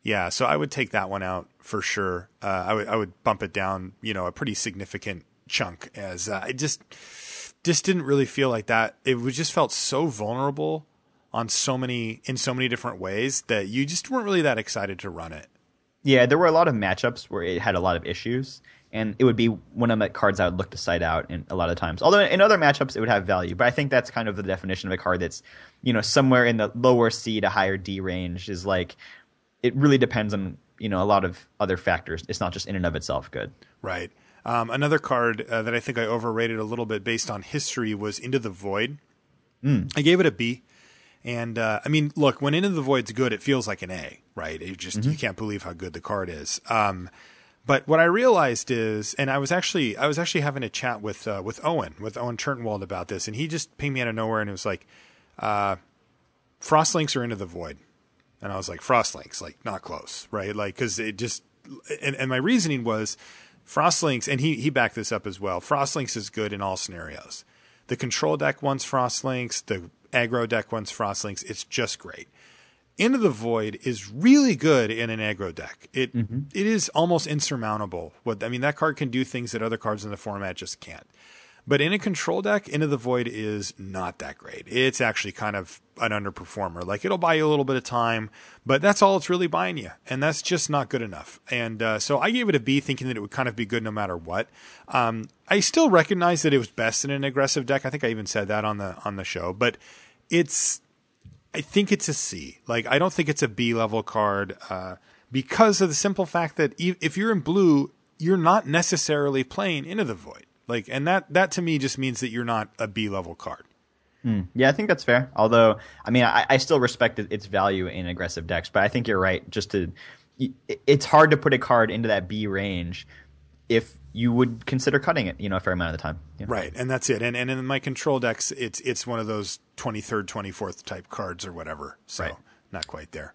yeah, so I would take that one out for sure. I would bump it down, a pretty significant chunk, as it just didn't really feel like that. It just felt so vulnerable in so many different ways that you just weren't really that excited to run it. Yeah, there were a lot of matchups where it had a lot of issues, and it would be one of the cards I would look to side out in a lot of times. Although in other matchups it would have value, but I think that's kind of the definition of a card that's, somewhere in the lower C to higher D range. Is like, it really depends on, a lot of other factors. It's not just in and of itself good. Right. Another card that I think I overrated a little bit based on history was Into the Void. I gave it a B. And I mean, look, when Into the Void's good, it feels like an A, right? You can't believe how good the card is. But what I realized is, and I was actually having a chat with Owen Turnwald about this, and he just pinged me out of nowhere, and it was like, Frostlinks are Into the Void. And I was like, Frostlinks, like, not close, right? Like, because it just, and my reasoning was, Frostlinks, and he backed this up as well, Frostlinks is good in all scenarios. The control deck wants Frostlinks, the aggro deck wants Frostlinks. It's just great. Into the Void is really good in an aggro deck. It is almost insurmountable. That card can do things that other cards in the format just can't. But in a control deck, Into the Void is not that great. It's actually kind of an underperformer. Like, it'll buy you a little bit of time, but that's all it's really buying you. And that's just not good enough. And so I gave it a B, thinking that it would kind of be good no matter what. I still recognize that it was best in an aggressive deck. I think I even said that on the show. But I think it's a C. Like, I don't think it's a B level card because of the simple fact that if you're in blue, you're not necessarily playing Into the Void. Like, and that to me just means that you're not a B level card. Yeah, I think that's fair. Although, I still respect its value in aggressive decks, but I think you're right. It's hard to put a card into that B range if you would consider cutting it, a fair amount of the time. Yeah. Right, and that's it. And in my control decks, it's one of those 23rd, 24th type cards or whatever. So right. Not quite there.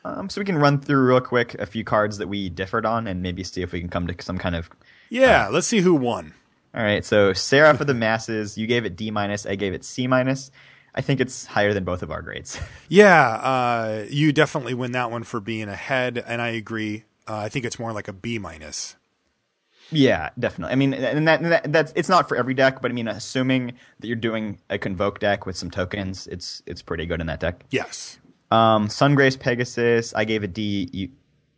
So we can run through real quick a few cards that we differed on and maybe see if we can come to some kind of... Yeah, let's see who won. All right, so Sarah for the masses, you gave it D-, I gave it C-. I think it's higher than both of our grades. Yeah, you definitely win that one for being ahead, and I agree. I think it's more like a B-. Yeah, definitely. That's it's not for every deck, but assuming that you're doing a Convoke deck with some tokens, it's pretty good in that deck. Yes. Sungrace Pegasus, I gave a D.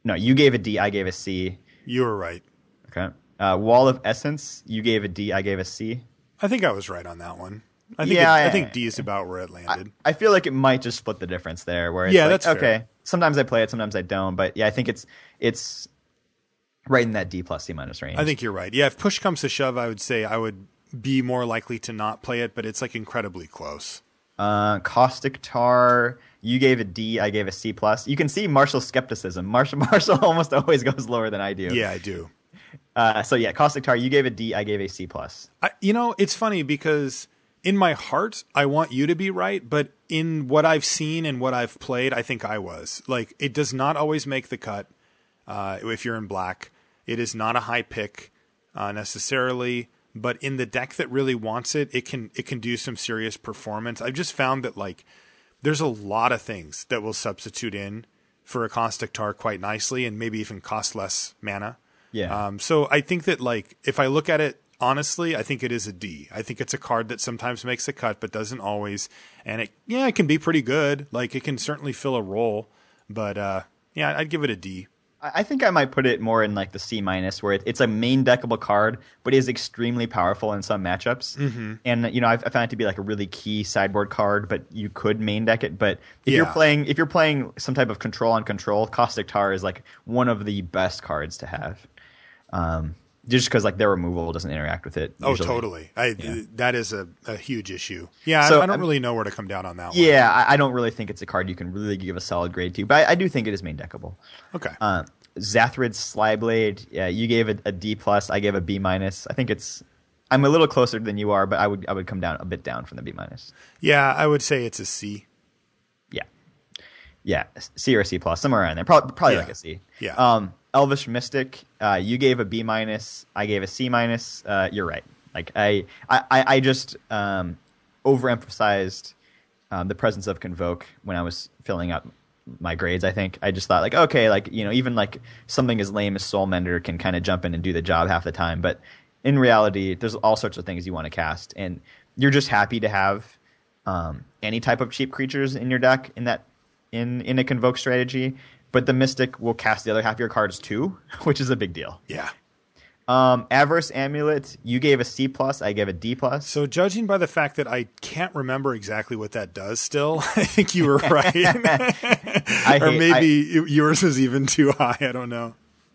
You gave a D, I gave a C. You were right. Okay. Wall of Essence, you gave a D, I gave a C. I think I was right on that one. I think D is about where it landed. I feel like it might just split the difference there. Where it's that's fair. Okay, sometimes I play it, sometimes I don't. But yeah, I think it's right in that D plus C minus range. I think you're right. Yeah, if push comes to shove, I would say I would be more likely to not play it, but it's like incredibly close. Caustic Tar, you gave a D, I gave a C plus. You can see Marshall's skepticism. Marshall almost always goes lower than I do. Yeah, I do. So yeah, Caustic Tar, you gave a D, I gave a C plus. It's funny because in my heart, I want you to be right, but in what I've seen and what I've played, I think I was. Like, it does not always make the cut if you're in black. It is not a high pick necessarily, but in the deck that really wants it, it can do some serious performance. I've just found that like there's a lot of things that will substitute in for a Caustic Tar quite nicely and maybe even cost less mana. Yeah. So I think that like if I look at it honestly, I think it is a D. I think it's a card that sometimes makes a cut but doesn't always, and it can be pretty good. Like it can certainly fill a role, but I'd give it a D. I think I might put it more in like the C minus, where it's a main deckable card, but is extremely powerful in some matchups. Mm-hmm. And I found it to be like a really key sideboard card, but you could main deck it. But if you're playing some type of control on control, Caustic Tar is like one of the best cards to have. Just because like their removal doesn't interact with it. Usually. Oh, totally. That is a huge issue. Yeah, so, I don't really know where to come down on that one. Yeah, I don't really think it's a card you can really give a solid grade to, but I do think it is main deckable. Okay. Zathrid's Slyblade, yeah, you gave it a D plus, I gave a B minus. I think I'm a little closer than you are, but I would come down a bit down from the B minus. Yeah, I would say it's a C. Yeah, C or C plus, somewhere around there. Probably like a C. Yeah. Elvish Mystic, you gave a B minus, I gave a C minus. You're right. Like I just overemphasized the presence of Convoke when I was filling out my grades. I think I just thought like, okay, like even like something as lame as Soulmender can kind of jump in and do the job half the time, but in reality, there's all sorts of things you want to cast, and you're just happy to have any type of cheap creatures in your deck in a Convoke strategy. But the Mystic will cast the other half of your cards too, which is a big deal. Yeah. Avarice Amulet, you gave a C plus, I gave a D plus. So judging by the fact that I can't remember exactly what that does still, I think you were right. Or maybe yours is even too high. I don't know.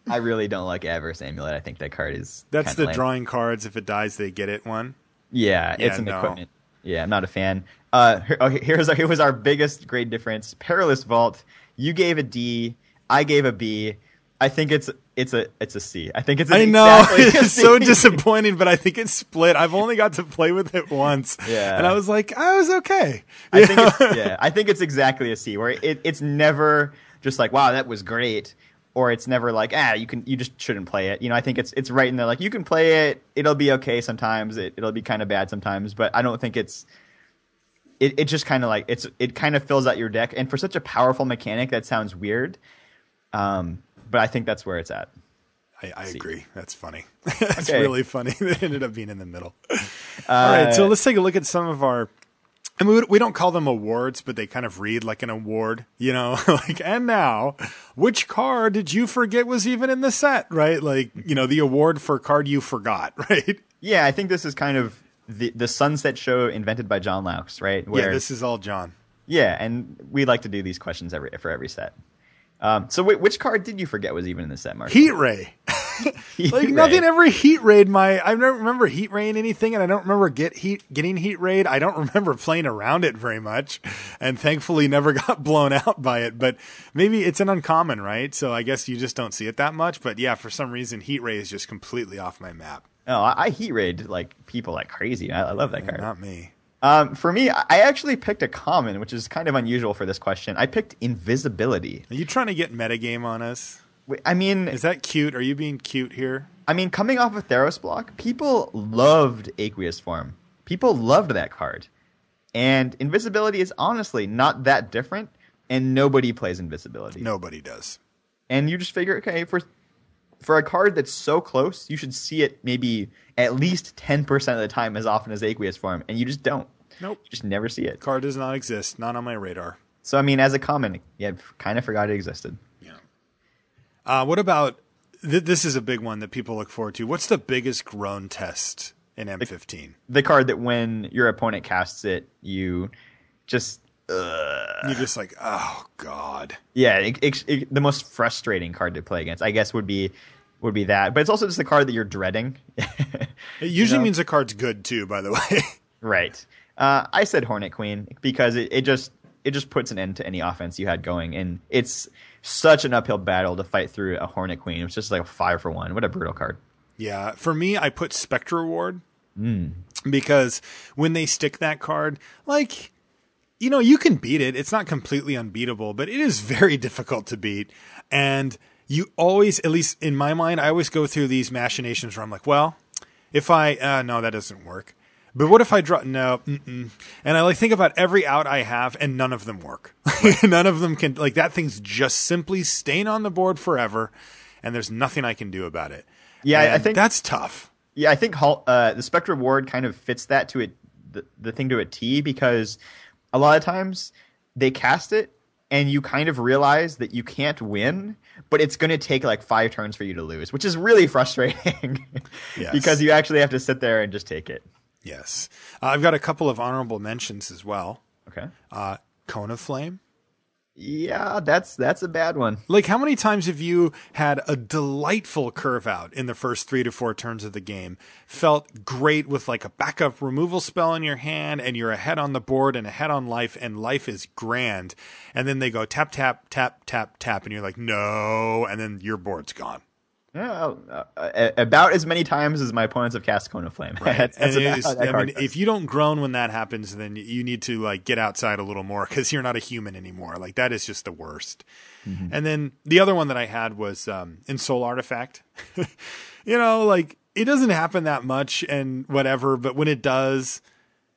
I really don't like Avarice Amulet. I think that card is That's the lame. Drawing cards. If it dies, they get it one. Yeah, it's an equipment. Yeah, I'm not a fan. Here was our biggest grade difference. Perilous Vault. You gave a D. I gave a B. I think it's a C. I think it's I know it's so disappointing, but I think it's split. I've only got to play with it once, and I was like, I was okay. I think it's exactly a C, where it's never just like, wow, that was great, or it's never like, you just shouldn't play it. I think it's right in there, like you can play it. It'll be okay sometimes. It'll be kind of bad sometimes, but I don't think it's it just kind of like it kind of fills out your deck. And for such a powerful mechanic, that sounds weird. But I think that's where it's at. I agree. That's funny. That's really funny. They ended up being in the middle. All right, so let's take a look at some of our. I mean, we don't call them awards, but they kind of read like an award, like, and now, which card did you forget was even in the set, right? Like, the award for card you forgot, right? Yeah, I think this is kind of the Sunset Show invented by John Laux, right? Where, this is all John. Yeah, and we like to do these questions for every set. So which card did you forget was even in the set, Mark? Heat Ray. Nothing ever heat rayed I don't remember heat raying anything, and I don't remember getting heat rayed. I don't remember playing around it very much, and thankfully never got blown out by it. But maybe it's an uncommon, right? So I guess you just don't see it that much. But yeah, for some reason, heat ray is just completely off my map. Oh, I heat rayed people like crazy. I love that card. Not me. For me, I actually picked a common, which is kind of unusual for this question. I picked Invisibility. Are you trying to get metagame on us? I mean... Is that cute? Are you being cute here? I mean, coming off of Theros block, people loved Aqueous Form. People loved that card. And Invisibility is honestly not that different, and nobody plays Invisibility. Nobody does. And you just figure, okay, for a card that's so close, you should see it maybe at least 10% of the time as often as Aqueous Form, and you just don't. Nope. You just never see it. Card does not exist. Not on my radar. So, I mean, as a common, yeah, kind of forgot it existed. Yeah. What about... this is a big one that people look forward to. What's the biggest groan test in M15? The card that when your opponent casts it, you just... You're just like, oh, God. Yeah, the most frustrating card to play against, I guess, would be that. But it's also just the card that you're dreading. It usually means the card's good, too, by the way. Right. I said Hornet Queen because it just puts an end to any offense you had going. And it's such an uphill battle to fight through a Hornet Queen. It was just like a 5-for-1. What a brutal card. Yeah. For me, I put Spectre Ward. Because when they stick that card, like... you can beat it. It's not completely unbeatable, but it is very difficult to beat. And you always, at least in my mind, I always go through these machinations where I'm like, well, if I, no, that doesn't work. But what if I draw, no, and I think about every out I have and none of them work. None of them can, that thing's just simply staying on the board forever and there's nothing I can do about it. Yeah, and I think that's tough. Yeah, I think the Spectre Ward kind of fits that to it, the thing to a T, because a lot of times they cast it and you kind of realize that you can't win, but it's going to take 5 turns for you to lose, which is really frustrating. Yes. Because you actually have to sit there and just take it. Yes. I've got a couple of honorable mentions as well. Okay. Cone of Flame. Yeah, that's a bad one. How many times have you had a delightful curve out in the first 3 to 4 turns of the game? Felt great with a backup removal spell in your hand, and you're ahead on the board and ahead on life, and life is grand. And then they go tap, tap, tap, tap, tap, and you're like, no, and then your board's gone. Yeah, about as many times as my opponents have cast Cone of Flame. Right. If you don't groan when that happens, then you need to get outside a little more because you're not a human anymore. That is just the worst. Mm-hmm. And then the other one that I had was in Soul Artifact. It doesn't happen that much and whatever, but when it does,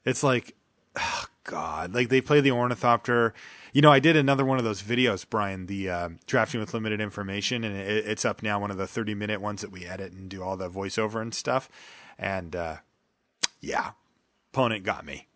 it's oh God, they play the Ornithopter. I did another one of those videos, Brian, the drafting with limited information, and it's up now, one of the 30-minute ones that we edit and do all the voiceover and stuff. And yeah, opponent got me.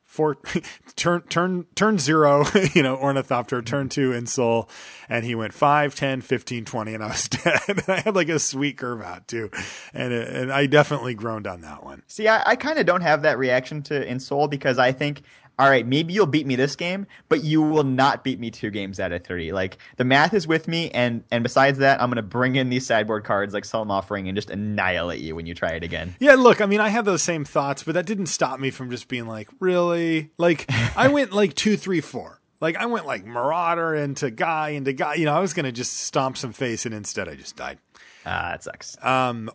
Turn 0, Ornithopter, turn 2 in Soul, and he went 5, 10, 15, 20, and I was dead. And I had a sweet curve out too, and I definitely groaned on that one. See, I kind of don't have that reaction to in Soul because I think, all right, maybe you'll beat me this game, but you will not beat me 2 games out of 30. The math is with me, and besides that, I'm going to bring in these sideboard cards like Solemn Offering and just annihilate you when you try it again. Yeah, look, I had those same thoughts, but that didn't stop me from just being really? I went 2, 3, 4. I went Marauder into Guy. I was going to just stomp some face, and instead I just died. That sucks.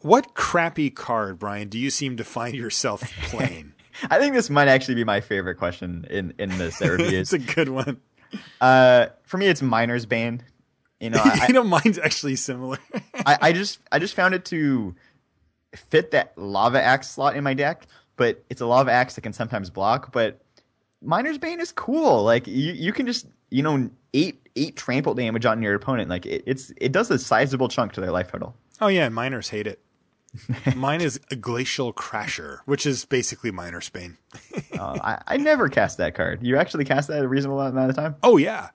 What crappy card, Brian, do you seem to find yourself playing? I think this might actually be my favorite question in this review. It's a good one. For me, it's Miner's Bane. Mine's actually similar. I just found it to fit that Lava Axe slot in my deck, but it's a Lava Axe that can sometimes block. But Miner's Bane is cool. Like you can just eight trample damage on your opponent. Like it does a sizable chunk to their life total. Oh yeah, and miners hate it. Mine is a Glacial Crasher, which is basically Miner's Bane. I never cast that card. You actually cast that a reasonable amount of time? Oh yeah,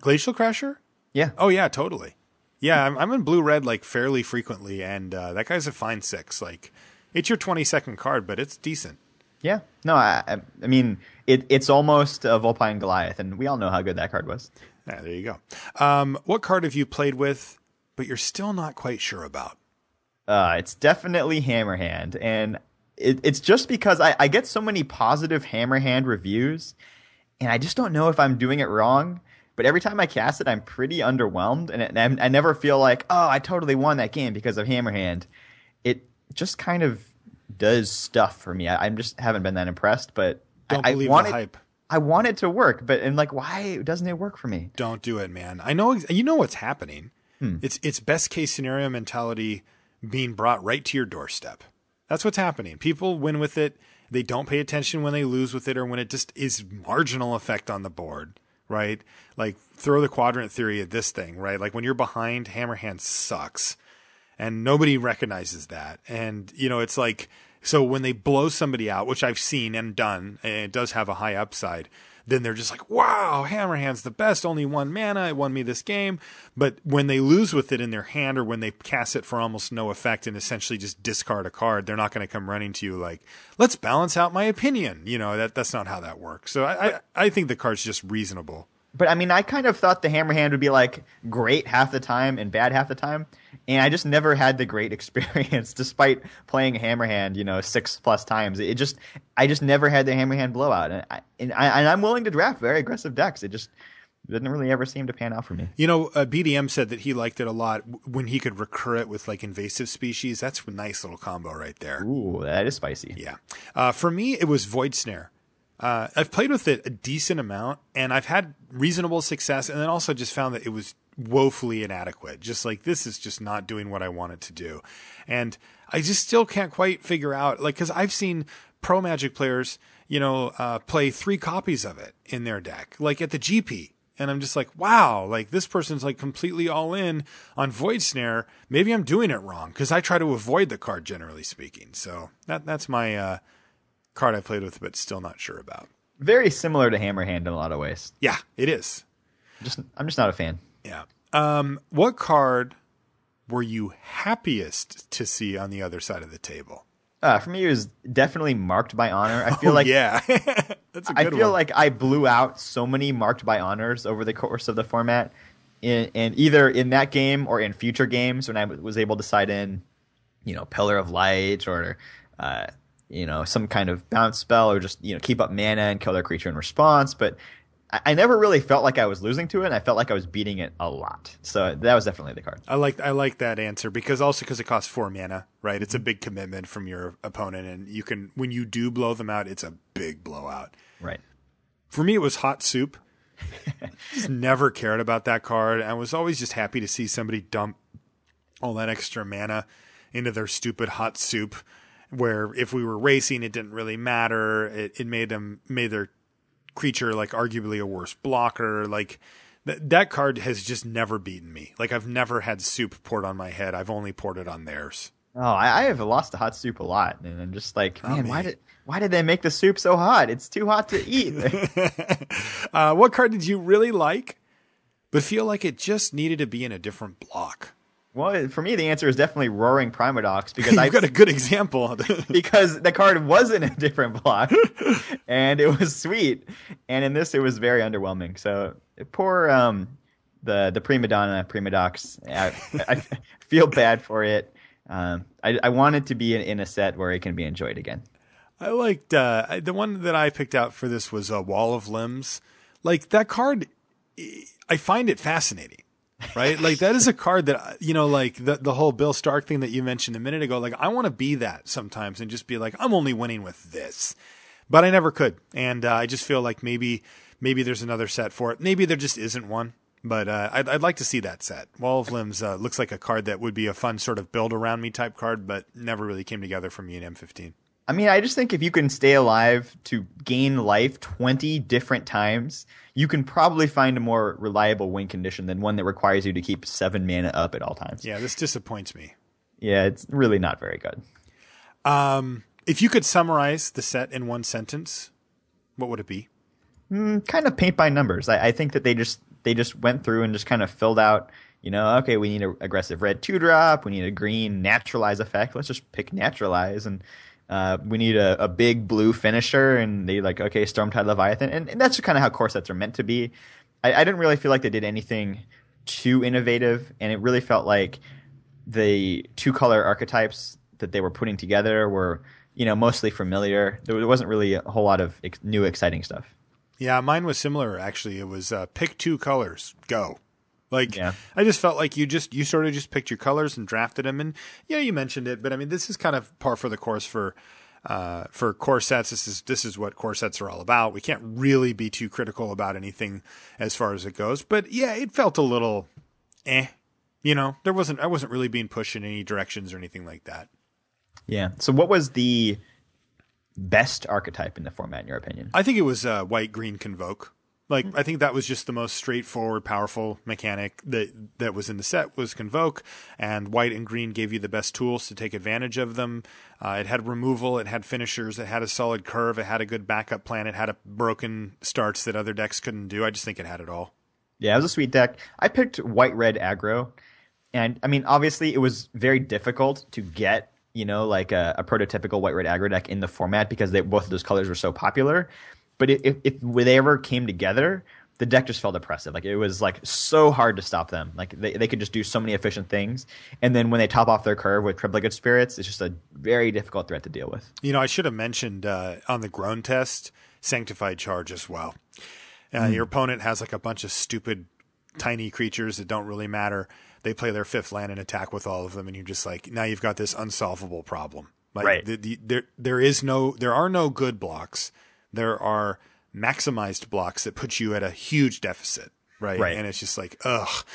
Glacial Crasher. Yeah. Oh yeah, totally. Yeah, I'm in blue-red like fairly frequently, and that guy's a fine 6. Like, it's your 22nd card, but it's decent. Yeah. No, I mean, it's almost a Vulpine Goliath, and we all know how good that card was. Yeah, there you go. What card have you played with, but you're still not quite sure about? It's definitely Hammerhand, and it's just because I get so many positive Hammerhand reviews, and I just don't know if I'm doing it wrong. But every time I cast it, I'm pretty underwhelmed, and I never feel like, oh, I totally won that game because of Hammerhand. It just kind of does stuff for me. I just haven't been that impressed, but Don't I believe want the it, hype. I want it to work, but why doesn't it work for me? Don't do it, man. I know you know what's happening. It's best case scenario mentality being brought right to your doorstep. That's what's happening. People win with it. They don't pay attention when they lose with it or when it just is marginal effect on the board. Right? Like, throw the quadrant theory at this thing, right? Like, when you're behind, Hammerhand sucks. And nobody recognizes that. And, it's like, so when they blow somebody out, which I've seen and done, and it does have a high upside, then they're just like, wow, Hammerhand's the best, only 1 mana, it won me this game. But when they lose with it in their hand, or when they cast it for almost no effect and essentially just discard a card, they're not going to come running to you like, let's balance out my opinion. That's not how that works. So I think the card's just reasonable. But I mean, I kind of thought the Hammerhand would be like great half the time and bad half the time, and I just never had the great experience despite playing Hammerhand, 6+ times. I just never had the Hammerhand blowout, and I'm willing to draft very aggressive decks. It just didn't really ever seem to pan out for me. BDM said that he liked it a lot when he could recur it with like invasive species. That's a nice little combo right there. Ooh, that is spicy. Yeah. For me, it was Void Snare. I've played with it a decent amount, and I've had reasonable success, and then also just found that it was woefully inadequate. Just like, this is just not doing what I want it to do. And I just still can't quite figure out, like, because I've seen pro Magic players, play 3 copies of it in their deck, like at the GP. And I'm just like, wow, like, this person's like completely all in on Void Snare. Maybe I'm doing it wrong, because I try to avoid the card, generally speaking. So that's my card I played with, but still not sure about. Very similar to Hammerhand in a lot of ways. Yeah, it is. I'm just not a fan. Yeah. What card were you happiest to see on the other side of the table? For me, it was definitely Marked by Honor. I feel yeah, that's a good one. I feel like I blew out so many Marked by Honors over the course of the format, in either in that game or in future games when I was able to side in, Pillar of Light or some kind of bounce spell, or just, keep up mana and kill their creature in response. But I never really felt like I was losing to it, and I felt like I was beating it a lot. So that was definitely the card. I like that answer, because it costs 4 mana, right? It's a big commitment from your opponent, and when you do blow them out, it's a big blowout. Right. For me, it was Hot Soup. Just never cared about that card. I was always just happy to see somebody dump all that extra mana into their stupid Hot Soup, where if we were racing, it didn't really matter. It made their creature like arguably a worse blocker. Like that card has just never beaten me. Like, I've never had soup poured on my head. I've only poured it on theirs. Oh, I have lost to Hot Soup a lot, and I'm just like, man, why did they make the soup so hot? It's too hot to eat. What card did you really like, but feel like it just needed to be in a different block? Well, for me, the answer is definitely Roaring Primodox, because I've got a good example. Because the card was in a different block, and it was sweet. And in this, it was very underwhelming. So poor the Primodox. I feel bad for it. I want it to be in a set where it can be enjoyed again. I liked the one that I picked out for this was a Wall of Limbs. Like, that card, I find it fascinating. Right? Like, that is a card that, like the whole Bill Stark thing that you mentioned a minute ago, like, I want to be that sometimes and just be like, I'm only winning with this. But I never could. And I just feel like maybe there's another set for it. Maybe there just isn't one. But I'd like to see that set. Wall of Limbs looks like a card that would be a fun sort of build around me type card, but never really came together for me in M15. I mean, I just think if you can stay alive to gain life 20 different times, you can probably find a more reliable win condition than one that requires you to keep 7 mana up at all times. Yeah, this disappoints me. Yeah, it's really not very good. If you could summarize the set in one sentence, what would it be? Kind of paint by numbers. I think that they just went through and just kind of filled out, okay, we need an aggressive red 2-drop, we need a green naturalize effect. Let's just pick naturalize, and we need a big blue finisher, and they okay, Stormtide Leviathan, and that's kind of how core sets are meant to be. I didn't really feel like they did anything too innovative, and it really felt like the 2-color archetypes that they were putting together were mostly familiar. There wasn't really a whole lot of new exciting stuff. Yeah, mine was similar, actually. It was pick 2 colors, go. Yeah. I just felt like you sort of just picked your colors and drafted them. And yeah, you mentioned it, but I mean, this is kind of par for the course for core sets. This is what core sets are all about. We can't really be too critical about anything as far as it goes. But yeah, it felt a little I wasn't really being pushed in any directions or anything like that. Yeah. So what was the best archetype in the format, in your opinion? I think it was white-green Convoke. I think that was just the most straightforward, powerful mechanic that was in the set was Convoke, and white and green gave you the best tools to take advantage of them. It had removal, it had finishers, it had a solid curve, it had a good backup plan, it had a broken starts that other decks couldn't do. I just think it had it all. Yeah, it was a sweet deck. I picked white-red aggro, and I mean, obviously, it was very difficult to get a prototypical white-red aggro deck in the format because both of those colors were so popular. But if they ever came together, the deck just felt oppressive. It was so hard to stop them. They could just do so many efficient things. And then when they top off their curve with Triplicate Spirits, it's just a very difficult threat to deal with. I should have mentioned on the groan test, Sanctified Charge as well. Your opponent has a bunch of stupid tiny creatures that don't really matter. They play their 5th land and attack with all of them, and you're just now you've got this unsolvable problem. Right. There are no good blocks. There are maximized blocks that put you at a huge deficit, right? And it's just ugh.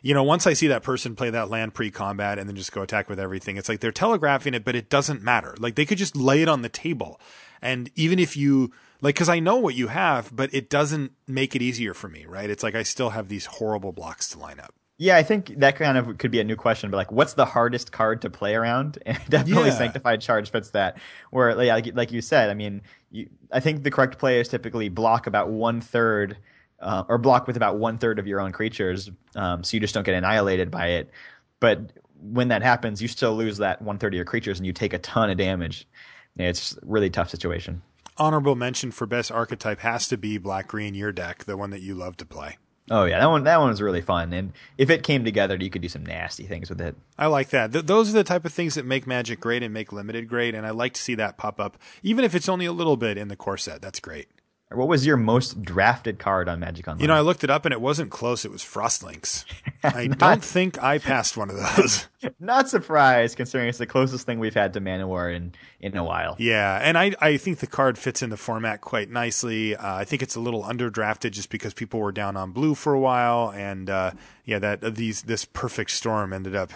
Once I see that person play that land pre-combat and then just go attack with everything, it's they're telegraphing it, but it doesn't matter. They could just lay it on the table. And even if you, because I know what you have, but it doesn't make it easier for me, right? It's I still have these horrible blocks to line up. Yeah, I think that kind of could be a new question, but what's the hardest card to play around? And definitely Sanctified Charge fits that. Where, like you said, I mean, I think the correct play is typically block about 1/3, or block with about 1/3 of your own creatures, so you just don't get annihilated by it. But when that happens, you still lose that 1/3 of your creatures, and you take a ton of damage. It's a really tough situation. Honorable mention for best archetype has to be black-green, your deck, the one that you love to play. Oh yeah, that one was really fun, and if it came together, you could do some nasty things with it. I like that. Those are the type of things that make Magic great and make Limited great, and I like to see that pop up, even if it's only a little bit in the core set. That's great. What was your most drafted card on Magic Online? I looked it up and it wasn't close. It was Frostlinks. I don't think I passed one of those. Not surprised, considering it's the closest thing we've had to Manowar in a while. Yeah, and I think the card fits in the format quite nicely. I think it's a little underdrafted just because people were down on blue for a while, and this perfect storm ended up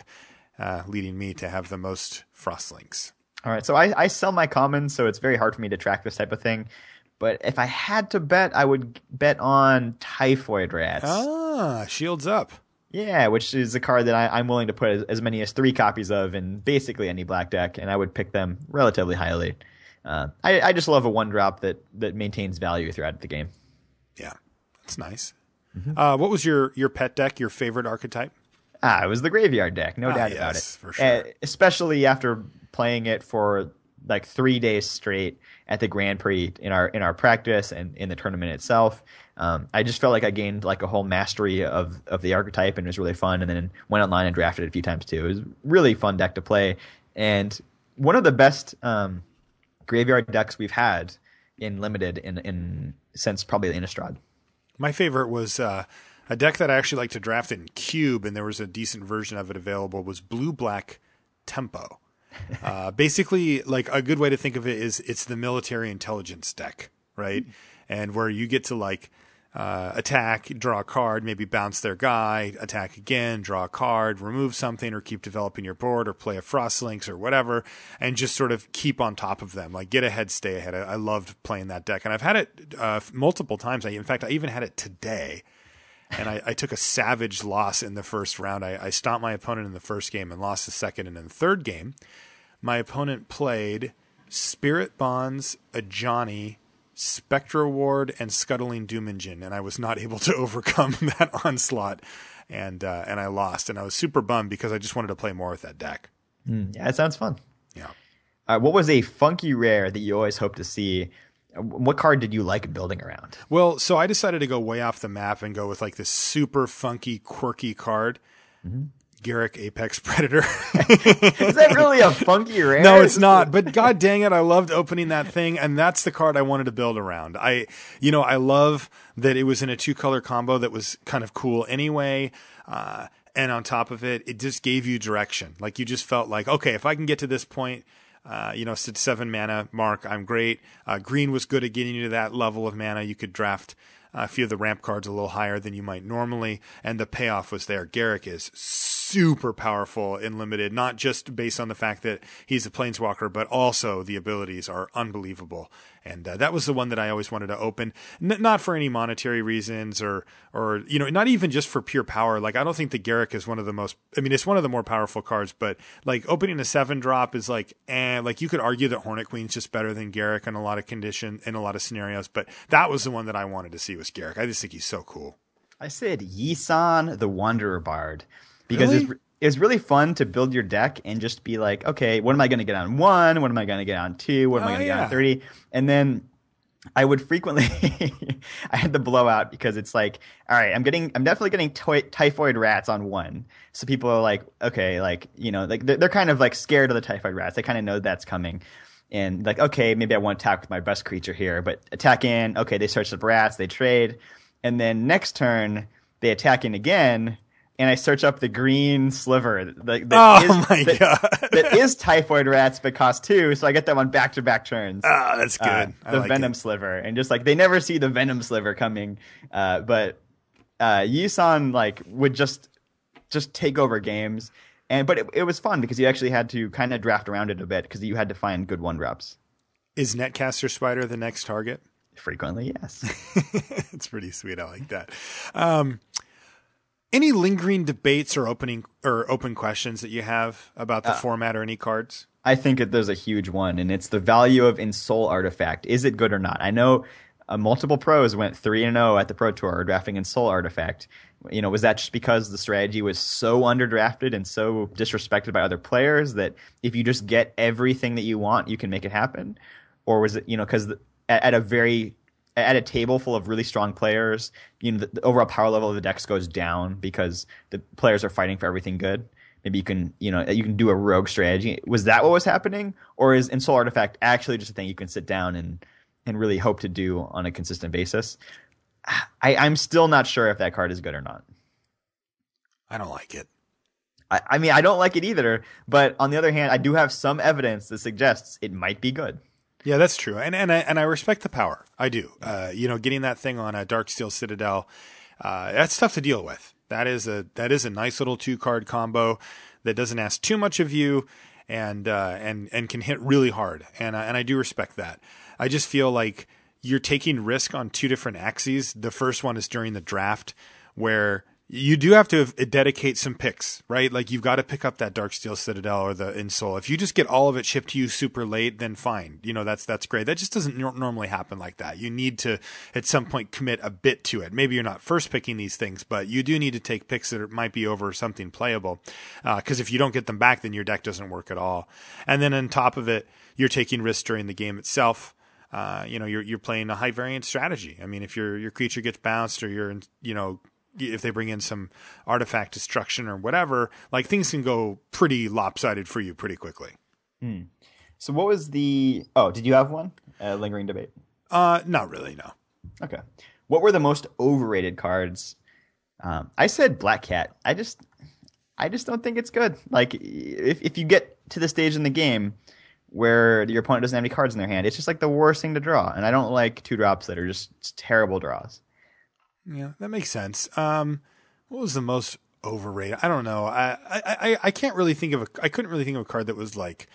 leading me to have the most Frostlinks. All right, so I sell my commons, so it's very hard for me to track this type of thing. But if I had to bet, I would bet on Typhoid Rats. Ah, Shields Up. Yeah, which is a card that I'm willing to put as many as 3 copies of in basically any black deck, and I would pick them relatively highly. I just love a 1-drop that maintains value throughout the game. Yeah, that's nice. Mm-hmm. What was your pet deck, your favorite archetype? It was the Graveyard deck, no doubt about it. For sure. Especially after playing it for 3 days straight at the Grand Prix in our practice and in the tournament itself. I just felt like I gained a whole mastery of the archetype, and it was really fun. And then went online and drafted it a few times too. It was a really fun deck to play, and one of the best graveyard decks we've had in Limited in since probably the Innistrad. My favorite was a deck that I actually like to draft in Cube, and there was a decent version of it available, was Blue-Black Tempo. Basically, a good way to think of it is it's the military intelligence deck, right? And where you get to attack, draw a card, maybe bounce their guy, attack again, draw a card, remove something, or keep developing your board, or play a Frostlinks or whatever, and just sort of keep on top of them. Like, get ahead, stay ahead. I loved playing that deck, and I've had it multiple times. In fact, I even had it today, and I took a savage loss in the first round. I stomped my opponent in the first game and lost the second, and in the third game, my opponent played Spirit Bonds, a Johnny, Spectra Ward, and Scuttling Doom Engine, and I was not able to overcome that onslaught, and I lost, and I was super bummed because I just wanted to play more with that deck. Yeah, it sounds fun. Yeah. What was a funky rare that you always hope to see? What card did you like building around? Well, so I decided to go way off the map and go with like this super funky, quirky card. Mm-hmm. Garrick Apex Predator. Is that really a funky rare? No, it's not. But god dang it, I loved opening that thing, and that's the card I wanted to build around. I love that it was in a 2-color combo that was kind of cool anyway. And on top of it, it just gave you direction. Like, you just felt like, okay, if I can get to this point, 7 mana mark, I'm great. Green was good at getting you to that level of mana. You could draft a few of the ramp cards a little higher than you might normally, and the payoff was there. Garrick is super powerful in limited, not just based on the fact that he's a planeswalker, but also the abilities are unbelievable. And that was the one that I always wanted to open, not for any monetary reasons or not even just for pure power. Like, I don't think that Garrick is one of the most, it's one of the more powerful cards, but like opening a 7-drop is like, like you could argue that Hornet Queen's just better than Garrick in a lot of in a lot of scenarios, but that was the one that I wanted to see was Garrick. I just think he's so cool. I said Yi-San the Wanderer Bard because Really? it's really fun to build your deck and just be like, okay, what am I going to get on 1? What am I going to get on 2? What am I going to get on 30? And then I would frequently, I had the blowout because it's like, all right, I'm definitely getting typhoid rats on 1. So people are like, okay, like, like they're kind of like scared of the typhoid rats. They kind of know that's coming. And like, okay, maybe I want to attack with my best creature here, but attack in, okay, they search up rats, they trade. And then next turn, they attack in again, and I search up the green sliver that is typhoid rats but costs 2, so I get them on back-to-back turns. Oh, that's good. The like venom sliver, and just like they never see the venom sliver coming. But Yi-San like would just take over games, but it was fun because you actually had to kind of draft around it a bit because you had to find good 1-drops. Is Netcaster Spider the next target? Frequently, yes. It's pretty sweet. I like that. Any lingering debates or open questions that you have about the format or any cards? I think there's a huge one, and it's the value of Ensoul Artifact. Is it good or not? I know multiple pros went 3-0 at the Pro Tour drafting Ensoul Artifact. Was that just because the strategy was so underdrafted and so disrespected by other players that if you just get everything that you want, you can make it happen? Or was it, because at a table full of really strong players, the overall power level of the decks goes down because the players are fighting for everything good. Maybe you can do a rogue strategy. Was that what was happening? Or is Ensoul Artifact actually just a thing you can sit down and really hope to do on a consistent basis? I'm still not sure if that card is good or not. I don't like it. I don't like it either, but on the other hand, I do have some evidence that suggests it might be good. Yeah, that's true, and I respect the power. I do. Getting that thing on a Darksteel Citadel, that's tough to deal with. That is a nice little 2-card combo that doesn't ask too much of you, and can hit really hard. And I do respect that. I just feel like you're taking risk on 2 different axes. The first one is during the draft, where you do have to dedicate some picks, right? Like, you've got to pick up that Darksteel Citadel or the Ensoul. If you just get all of it shipped to you super late, then fine. That's great. That just doesn't normally happen like that. You need to, at some point, commit a bit to it. Maybe you're not first picking these things, but you do need to take picks that might be over something playable. Because if you don't get them back, then your deck doesn't work at all. And then on top of it, you're taking risks during the game itself. You're playing a high variance strategy. I mean, if your creature gets bounced, or if they bring in some artifact destruction or whatever, like, things can go pretty lopsided for you pretty quickly. So what was did you have one? Lingering debate? Not really, no. Okay. What were the most overrated cards? I said Black Cat. I just don't think it's good. Like, if you get to the stage in the game where your opponent doesn't have any cards in their hand, it's just like the worst thing to draw. And I don't like 2-drops that are just terrible draws. Yeah, that makes sense. What was the most overrated? I don't know. I can't really think of I couldn't really think of a card that was like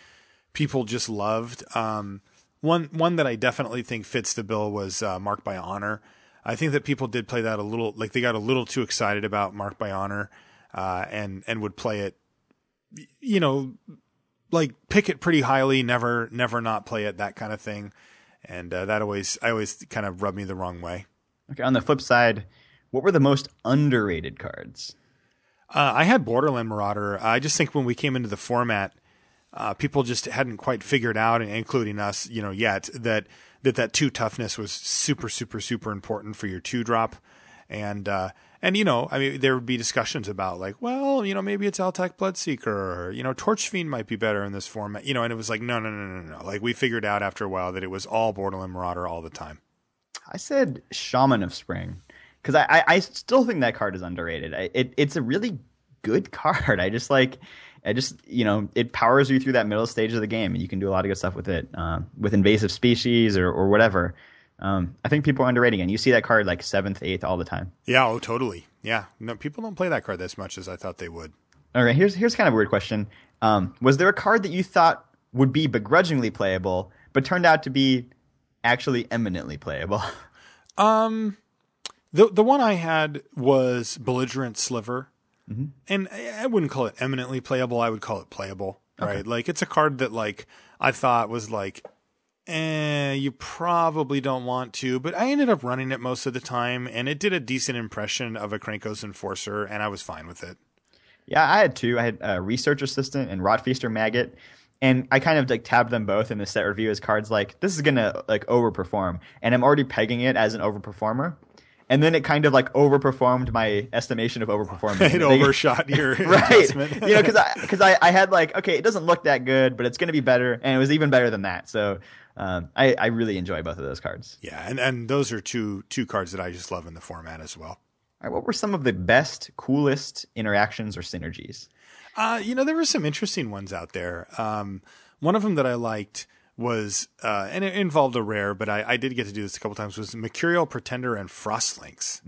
people just loved. One that I definitely think fits the bill was Mark by Honor. I think that people did play that a little, like they got a little too excited about Mark by Honor, and would play it, you know, like pick it pretty highly, never not play it, that kind of thing. And I always kind of rubbed me the wrong way. Okay, on the flip side, what were the most underrated cards? I had Borderland Marauder. I just think when we came into the format, people just hadn't quite figured out, including us, you know, yet that 2 toughness was super, super, super important for your 2-drop. And you know, I mean, there would be discussions about like, well, you know, maybe it's Altac Bloodseeker, or, you know, Torch Fiend might be better in this format, you know, and it was like, no. Like we figured out after a while that it was all Borderland Marauder all the time. I said Shaman of Spring because I still think that card is underrated. It's a really good card. I just you know, it powers you through that middle stage of the game, and you can do a lot of good stuff with it, with invasive species or whatever. I think people are underrating it. And you see that card like 7th, 8th all the time. Yeah, oh, totally. Yeah, no, people don't play that card as much as I thought they would. All right, here's kind of a weird question. Was there a card that you thought would be begrudgingly playable, but turned out to be actually eminently playable? The one I had was Belligerent Sliver. Mm-hmm. And I wouldn't call it eminently playable. I would call it playable, right? Okay. Like it's a card that like I thought was like, you probably don't want to, but I ended up running it most of the time, and it did a decent impression of a Krankos Enforcer, and I was fine with it. Yeah, I had 2. I had a Research Assistant and Rotfeaster Maggot, and I kind of like tabbed them both in the set review as cards like, this is gonna like overperform, and I'm already pegging it as an overperformer. And then it kind of like overperformed my estimation of overperforming. It overshot your right. investment. You know, because I had like, okay, it doesn't look that good, but it's going to be better, and it was even better than that. So I really enjoy both of those cards. Yeah, and those are two cards that I just love in the format as well. All right, what were some of the best, coolest interactions or synergies? You know, there were some interesting ones out there. One of them that I liked was, and it involved a rare, but I did get to do this a couple times, was Mercurial Pretender and Frostlinks.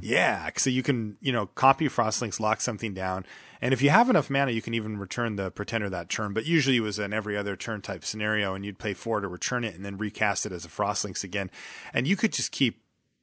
Yeah, so you can, you know, copy Frostlinks, lock something down, and if you have enough mana, you can even return the Pretender that turn, but usually it was an every other turn type scenario, and you'd pay 4 to return it and then recast it as a Frostlinks again, and you could just keep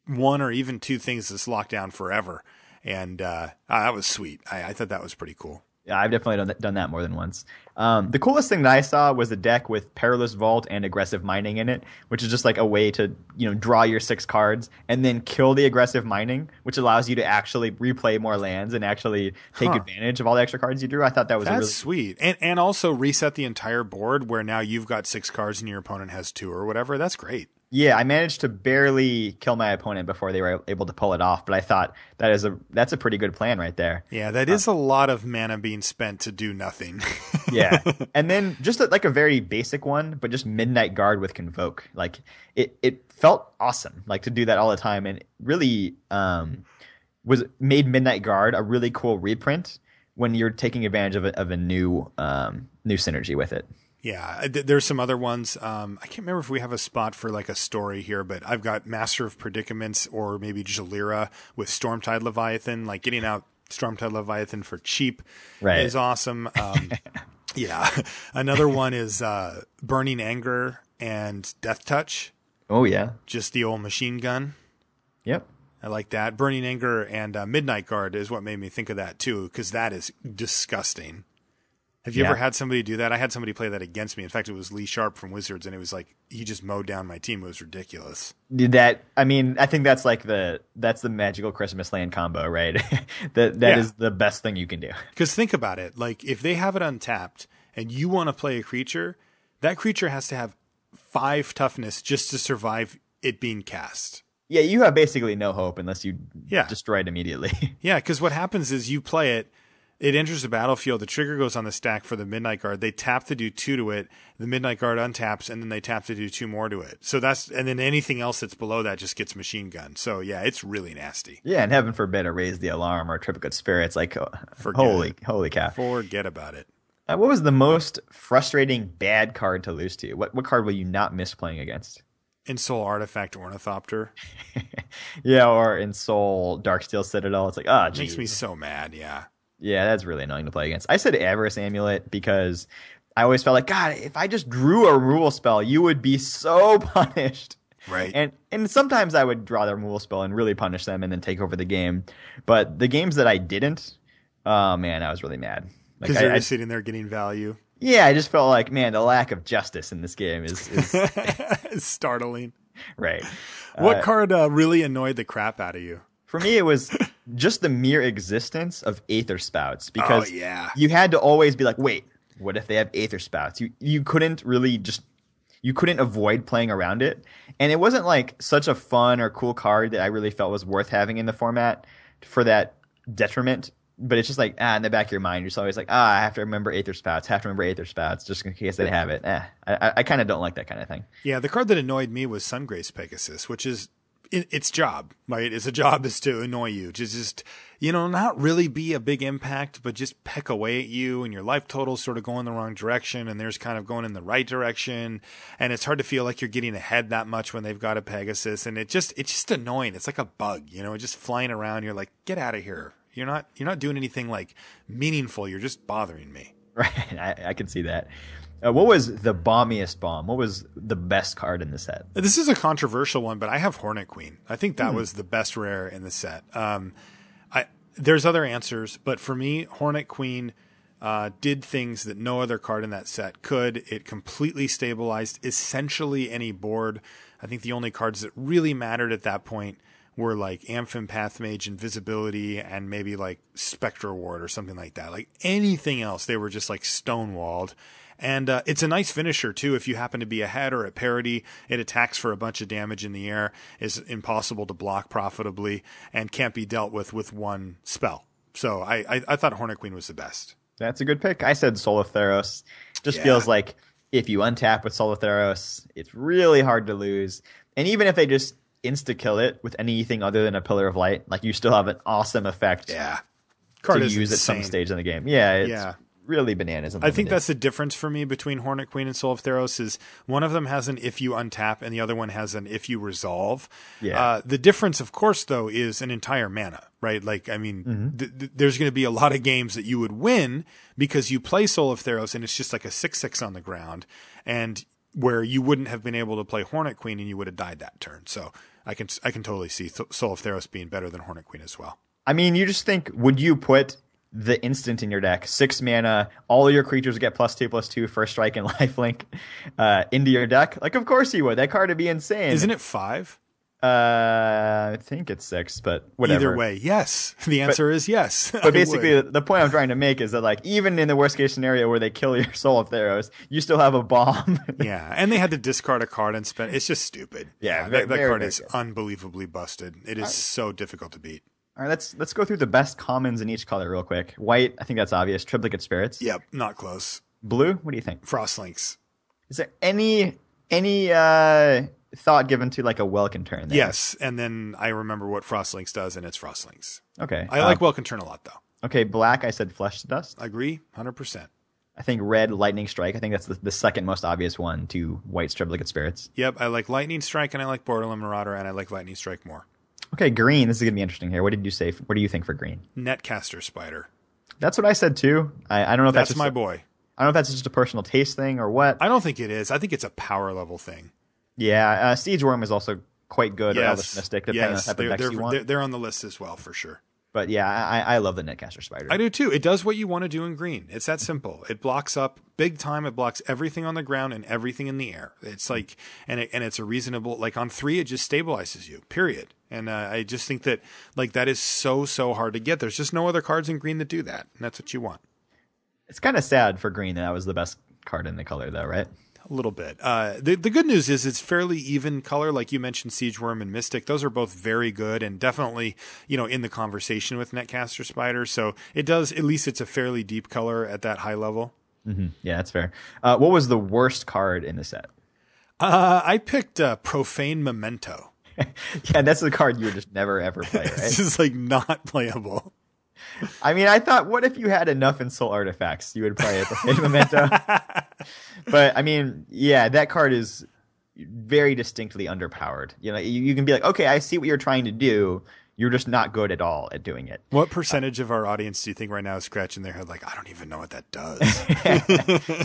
1 or even 2 things that's locked down forever, and that was sweet. I thought that was pretty cool. Yeah, I've definitely done that more than once. The coolest thing that I saw was a deck with Perilous Vault and Aggressive Mining in it, which is just like a way to, you know, draw your 6 cards and then kill the aggressive mining, which allows you to actually replay more lands and actually take advantage of all the extra cards you drew. I thought that was really sweet. And also reset the entire board where now you've got 6 cards and your opponent has 2 or whatever. That's great. Yeah, I managed to barely kill my opponent before they were able to pull it off, but I thought that's a pretty good plan right there. Yeah, that is a lot of mana being spent to do nothing. Yeah, and then just like a very basic one, but just Midnight Guard with Convoke. Like it felt awesome, like to do that all the time, and really made Midnight Guard a really cool reprint when you're taking advantage of a new synergy with it. Yeah, there's some other ones. I can't remember if we have a spot for like a story here, but I've got Master of Predicaments or maybe Jalira with Stormtide Leviathan. Like getting out Stormtide Leviathan for cheap is awesome. Yeah, another one is Burning Anger and Death Touch. Oh yeah, just the old machine gun. Yep. I like that. Burning Anger and Midnight Guard is what made me think of that too, because that is disgusting. Have you ever had somebody do that? I had somebody play that against me. In fact, it was Lee Sharp from Wizards, and it was like he just mowed down my team. It was ridiculous. I mean, I think that's like that's the magical Christmas land combo, right? that is the best thing you can do. Because think about it. Like if they have it untapped and you want to play a creature, that creature has to have 5 toughness just to survive it being cast. Yeah, you have basically no hope unless you destroy it immediately. Yeah, because what happens is you play it. It enters the battlefield. The trigger goes on the stack for the Midnight Guard. They tap to do 2 to it. The Midnight Guard untaps, and then they tap to do 2 more to it. So and then anything else that's below that just gets machine gunned. So yeah, it's really nasty. Yeah, and heaven forbid a Raise the Alarm or Triplicate Spirits. Like, holy cow. Forget about it. What was the most frustrating bad card to lose to? What card will you not miss playing against? In Soul Artifact Ornithopter. Yeah, or in Soul Darksteel Citadel. It's like, oh, geez. Makes me so mad, yeah. Yeah, that's really annoying to play against. I said Avarice Amulet because I always felt like, God, if I just drew a removal spell, you would be so punished. Right. And sometimes I would draw the removal spell and really punish them and then take over the game. But the games that I didn't, oh, man, I was really mad. Because you're just sitting there getting value. Yeah, I just felt like, man, the lack of justice in this game is It's startling. Right. What card really annoyed the crap out of you? For me, it was just the mere existence of Aether Spouts. Because you had to always be like, wait, what if they have Aether Spouts? You couldn't really you couldn't avoid playing around it. And it wasn't like such a fun or cool card that I really felt was worth having in the format for that detriment. But it's just like, in the back of your mind, you're just always like, I have to remember Aether Spouts, just in case they have it. I kind of don't like that kind of thing. Yeah, the card that annoyed me was Sungrace Pegasus, which is its job, right? Its job is to annoy you, to just, not really be a big impact, but just peck away at you, and your life total's sort of going the wrong direction, and theirs kind of going in the right direction, and it's hard to feel like you're getting ahead that much when they've got a Pegasus, and it's just annoying. It's like a bug, just flying around. You're like, get out of here. You're not doing anything like meaningful. You're just bothering me. Right, I can see that. What was the bombiest bomb? What was the best card in the set? This is a controversial one, but I have Hornet Queen. I think that was the best rare in the set. There's other answers, but for me, Hornet Queen did things that no other card in that set could. It completely stabilized essentially any board. I think the only cards that really mattered at that point were like Amphin Pathmage, Invisibility, and maybe like Spectre Ward or something like that. Like anything else, they were just like stonewalled. And it's a nice finisher, too. If you happen to be ahead or at parity, it attacks for a bunch of damage in the air, is impossible to block profitably, and can't be dealt with one spell. So I thought Hornet Queen was the best. That's a good pick. I said Soul of Theros. Just feels like if you untap with Soul of Theros, it's really hard to lose. And even if they just insta-kill it with anything other than a Pillar of Light, like you still have an awesome effect Card to is use insane. at some stage in the game. Yeah, it's really bananas. I think that's the difference for me between Hornet Queen and Soul of Theros is one of them has an if you untap and the other one has an if you resolve. Yeah. The difference, of course, though, is an entire mana, right? Like, I mean, there's going to be a lot of games that you would win because you play Soul of Theros and it's just like a 6/6 on the ground, and where you wouldn't have been able to play Hornet Queen and you would have died that turn. So I can totally see Soul of Theros being better than Hornet Queen as well. I mean, you just think, would you put the instant in your deck, 6 mana, all your creatures get +2/+2, first strike and lifelink, into your deck? Like, of course you would. That card would be insane. Isn't it 5? I think it's 6, but whatever. Either way, yes. The answer is yes. But basically, the point I'm trying to make is that, like, even in the worst case scenario where they kill your Soul of Theros, you still have a bomb. Yeah, and they had to discard a card and spend. It's just stupid. Yeah, that very, card very is good. unbelievably busted. It is so difficult to beat. All right, let's go through the best commons in each color real quick. White, I think that's obvious. Triplicate Spirits. Yep, not close. Blue, what do you think? Frostlinks. Is there any thought given to like a Welkin turn there? Yes, and then I remember what Frostlinks does, and it's Frostlinks. Okay. I like Welkin turn a lot, though. Okay, black, I said Flesh to Dust. Agree, 100%. I think red, Lightning Strike. I think that's the second most obvious one to White's Triplicate Spirits. Yep, I like Lightning Strike, and I like Borderland Marauder, and I like Lightning Strike more. Okay, green. This is going to be interesting here. What did you say? What do you think for green? Netcaster Spider. That's what I said, too. I don't know if that's That's my boy. I don't know if that's just a personal taste thing or what. I don't think it is. I think it's a power level thing. Yeah, Siege Worm is also quite good. Or Yes. Elvish Mystic, depending on the type of decks you want. They're on the list as well, for sure. But yeah, I love the Netcaster Spider. I do too. It does what you want to do in green. It's that simple. It blocks up big time. It blocks everything on the ground and everything in the air. It's like, and it's a reasonable, like on 3, it just stabilizes you, period. And I just think that like that is so hard to get. There's just no other cards in green that do that. And that's what you want. It's kind of sad for green that was the best card in the color, though, right? A little bit. The good news is it's fairly even color. Like you mentioned, Siege Worm and Mystic. Those are both very good and definitely, in the conversation with Netcaster Spider. So it does, at least it's a fairly deep color at that high level. Mm-hmm. Yeah, that's fair. What was the worst card in the set? I picked Profane Memento. Yeah, that's the card you would just never, ever play, right? It's just like not playable. I mean, I thought, what if you had enough in Soul Artifacts? You would play it, Profane Memento. But, I mean, yeah, that card is very distinctly underpowered. You can be like, okay, I see what you're trying to do. You're just not good at all at doing it. What percentage of our audience do you think right now is scratching their head like, I don't even know what that does?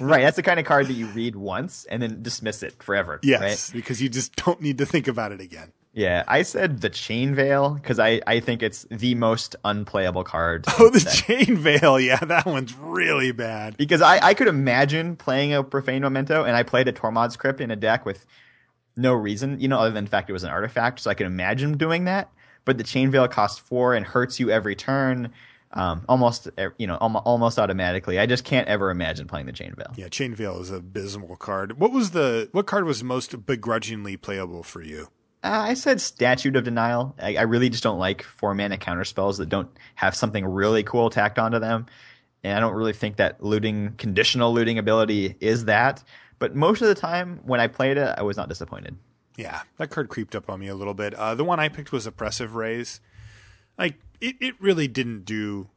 Right. That's the kind of card that you read once and then dismiss it forever. Yes, right? because you just don't need to think about it again. Yeah, I said the Chain Veil because I think it's the most unplayable card. Oh, the Chain Veil. Yeah, that one's really bad. Because I could imagine playing a Profane Memento, and I played a Tormod's Crypt in a deck with no reason, other than the fact it was an artifact, so I could imagine doing that. But the Chain Veil costs 4 and hurts you every turn, almost automatically. I just can't ever imagine playing the Chain Veil. Yeah, Chain Veil is an abysmal card. What card was most begrudgingly playable for you? I said Statute of Denial. I really just don't like 4-mana counterspells that don't have something really cool tacked onto them. And I don't really think that conditional looting ability is that. But most of the time when I played it, I was not disappointed. Yeah, that card creeped up on me a little bit. The one I picked was Oppressive Raise. Like, it really didn't do